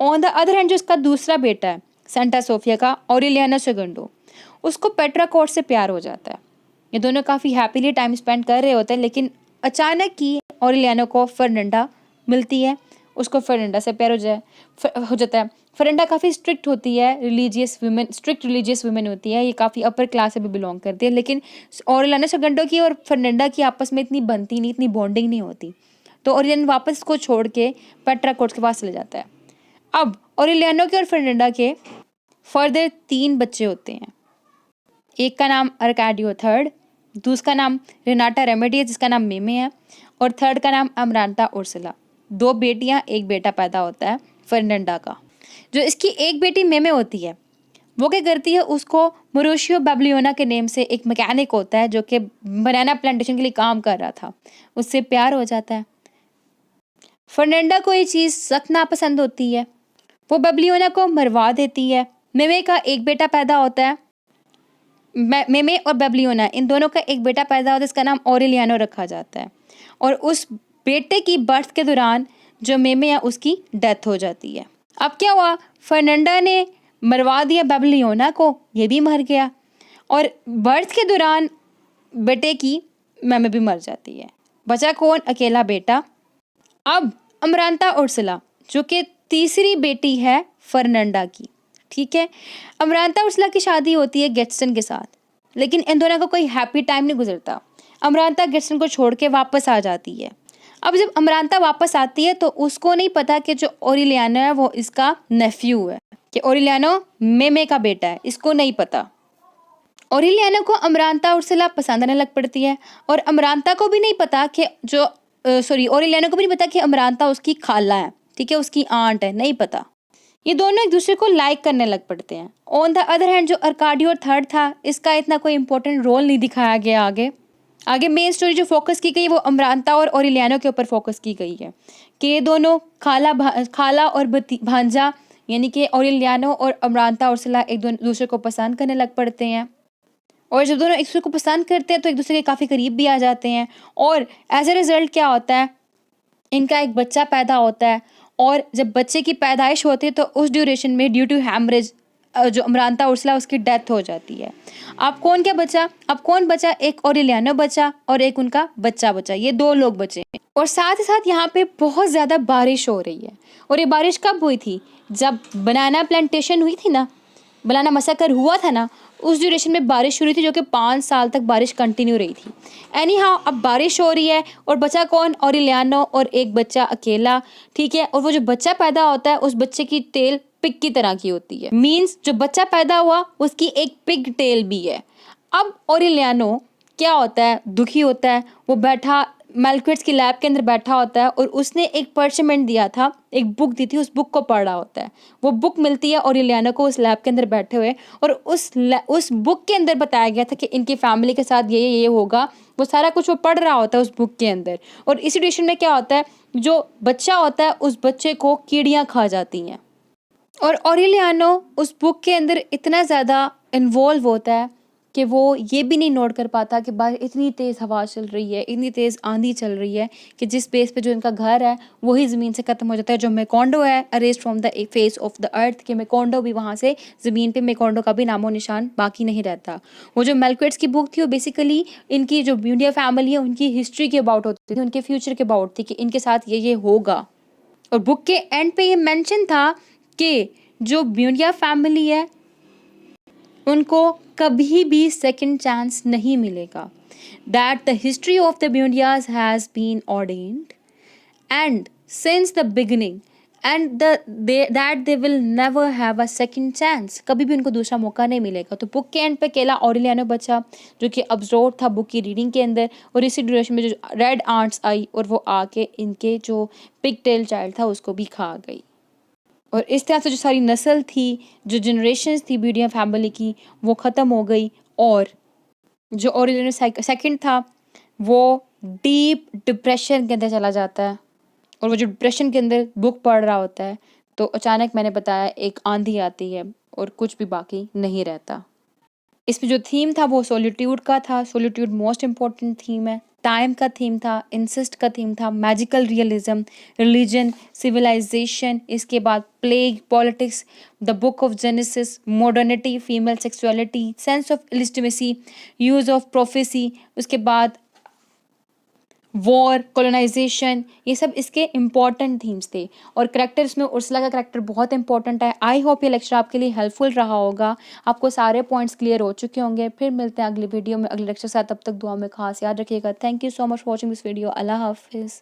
ऑन द अदर हैंड जो उसका दूसरा बेटा है सेंटा सोफिया का, ऑरिलियानो सेगुंडो, उसको पेट्राकोट से प्यार हो जाता है। ये दोनों काफ़ी हैप्पीली टाइम स्पेंड कर रहे होते हैं, लेकिन अचानक ही ऑरेलियानो को फर्नांडा मिलती है, उसको फर्नांडा से प्यार हो जाता है। फर्नांडा काफ़ी स्ट्रिक्ट होती है, स्ट्रिक्ट रिलीजियस वुमेन होती है, ये काफ़ी अपर क्लास से भी बिलोंग करती है, लेकिन ऑरेलियानो सेकंडो की और फर्नांडा की आपस में इतनी बनती नहीं, इतनी बॉन्डिंग नहीं होती, तो ऑरेलियानो वापस इसको छोड़ के पेट्रा कोर्ट्स के पास चले जाता है। अब ऑरेलियानो के और फर्नांडा के फर्दर 3 बच्चे होते हैं। एक का नाम अर्काडियो थर्ड, दूसरा नाम रेनाटा रेमेडी है जिसका नाम मेमे है, और थर्ड का नाम अमरांता उर्सुला। 2 बेटियां 1 बेटा पैदा होता है फर्नांडा का। जो इसकी एक बेटी मेमे होती है वो क्या करती है, उसको मोरोशियो बाब्लियोना के नेम से एक मैकेनिक होता है जो कि बनाना प्लांटेशन के लिए काम कर रहा था, उससे प्यार हो जाता है। फर्नांडा को ये चीज़ सख्त नापसंद होती है, वो बाब्लियोना को मरवा देती है। मेमे का एक बेटा पैदा होता है, मेमे और बाब्लियोना इन दोनों का एक बेटा पैदा होता है, इसका नाम ऑरेलियानो रखा जाता है। और उस बेटे की बर्थ के दौरान जो मेमे है उसकी डेथ हो जाती है। अब क्या हुआ, फर्नांडा ने मरवा दिया बाब्लियोना को, ये भी मर गया, और बर्थ के दौरान बेटे की मेमे भी मर जाती है। बचा कौन, अकेला बेटा। अब अमरांता उर्सुला जो कि तीसरी बेटी है फर्नांडा की, ठीक है। अमरांता उर्सुला की शादी होती है गेट्सन के साथ, लेकिन इन दोनों का कोई हैप्पी टाइम नहीं गुजरता। अमरांता गेट्सन को छोड़ के वापस आ जाती है। अब जब अमरांता वापस आती है तो उसको नहीं पता कि जो ऑरेलियानो है वो इसका नेफ्यू है, कि ऑरेलियानो मेमे का बेटा है, इसको नहीं पता। ऑरेलियानो को अमरांता उर्सुला पसंद आने लग पड़ती है, और अमरांता को भी नहीं पता कि ऑरेलियानो को भी नहीं पता कि अमरांता उसकी खाला है, ठीक है, उसकी आंट है, नहीं पता। ये दोनों एक दूसरे को लाइक करने लग पड़ते हैं। ऑन द अदर हैंड जो अर्काडियो थर्ड था, इसका इतना कोई इंपॉर्टेंट रोल नहीं दिखाया गया। आगे मेन स्टोरी जो फोकस की गई वो अमरांता और ऑरेलियानो के ऊपर फोकस की गई है कि ये दोनों खाला और भांजा यानी कि ऑरेलियानो और अमरांता उर्सुला एक दूसरे को पसंद करने लग पड़ते हैं, और जब दोनों एक दूसरे को पसंद करते हैं तो एक दूसरे के काफ़ी करीब भी आ जाते हैं, और एज ए रिजल्ट क्या होता है, इनका एक बच्चा पैदा होता है। और जब बच्चे की पैदाइश होती है तो उस ड्यूरेशन में ड्यू टू हैमरेज जो अमरांता उर्सुला उसकी डेथ हो जाती है। अब कौन बचा, एक ऑरेलियानो बचा और एक उनका बच्चा बचा, ये 2 लोग बचे। और साथ ही साथ यहाँ पे बहुत ज़्यादा बारिश हो रही है, और ये बारिश कब हुई थी, जब बनाना प्लांटेशन हुई थी ना, बनाना मसाकर हुआ था ना, उस ड्यूरेशन में बारिश शुरू थी, जो कि 5 साल तक बारिश कंटिन्यू रही थी। एनी हाउ अब बारिश हो रही है, और बचा कौन, ऑरेलियानो और एक बच्चा अकेला, ठीक है। और वो जो बच्चा पैदा होता है उस बच्चे की टेल पिग की तरह की होती है, मीन्स जो बच्चा पैदा हुआ उसकी एक पिग टेल भी है। अब ऑरेलियानो क्या होता है, दुखी होता है, वो बैठा मेलक्विट्स की लैब के अंदर बैठा होता है, और उसने एक पर्चमेंट दिया था, एक बुक दी थी, उस बुक को पढ़ रहा होता है। वो बुक मिलती है ऑरेलियानो को उस लैब के अंदर बैठे हुए, और उस बुक के अंदर बताया गया था कि इनकी फैमिली के साथ ये होगा, वो सारा कुछ वो पढ़ रहा होता है उस बुक के अंदर। और इस सिचुएशन में क्या होता है, जो बच्चा होता है उस बच्चे को कीड़ियाँ खा जाती हैं, और ऑरेलियानो उस बुक के अंदर इतना ज़्यादा इन्वॉल्व होता है कि वो ये भी नहीं नोट कर पाता कि बाहर इतनी तेज़ हवा चल रही है, इतनी तेज़ आंधी चल रही है कि जिस बेस पे जो इनका घर है वही ज़मीन से ख़त्म हो जाता है। जो मेकोंडो है arrest from the face of the earth, के मेकोंडो भी वहाँ से ज़मीन पे मेकोंडो का भी नामो निशान बाकी नहीं रहता। वो जो मेलक्विट्स की बुक थी वो बेसिकली इनकी जो ब्यूंडिया फैमिली है उनकी हिस्ट्री के अबाउट होती थी, उनके फ्यूचर के अबाउट थी कि इनके साथ ये होगा। और बुक के एंड पे ये मेंशन था कि जो ब्यूंडिया फैमिली है उनको कभी भी सेकंड चांस नहीं मिलेगा, that the history of the Buendias has been ordained and since the beginning and that they will never have a second chance, कभी भी उनको दूसरा मौका नहीं मिलेगा। तो बुक के एंड पे अकेला ऑरेलियानो बचा जो कि अब्सॉर्ब था बुक की रीडिंग के अंदर, और इसी ड्यूरेशन में जो रेड आंट्स आई और वो आके इनके जो पिग टेल चाइल्ड था उसको भी खा गई। और इस तरह से जो सारी नस्ल थी, जो जनरेशन्स थी ब्यूंडिया फैमिली की, वो ख़त्म हो गई। और जो ऑरेलियानो सेकंड था वो डीप डिप्रेशन के अंदर चला जाता है, और वो जो डिप्रेशन के अंदर बुक पढ़ रहा होता है तो अचानक मैंने बताया एक आंधी आती है और कुछ भी बाकी नहीं रहता। इसमें जो थीम था वो सॉलिट्यूड का था, सॉलिट्यूड मोस्ट इम्पॉर्टेंट थीम है। टाइम का थीम था, इंसिस्ट का थीम था, मैजिकल रियलिज्म, रिलीजन, सिविलाइजेशन, इसके बाद plague, politics, the book of Genesis, modernity, female sexuality, sense of illegitimacy, use of prophecy, उसके बाद वॉर, कॉलोनाइजेशन, ये सब इसके इम्पॉर्टेंट थीम्स थे। और करेक्टर इसमें उर्सला का करेक्टर बहुत इंपॉर्टेंट है। आई होप ये लेक्चर आपके लिए हेल्पफुल रहा होगा, आपको सारे पॉइंट्स क्लियर हो चुके होंगे। फिर मिलते हैं अगली वीडियो में अगले लेक्चर के साथ, तब तक दुआ में खास याद रखिएगा। Thank you so much for watching this video. अल्लाह हाफिज़।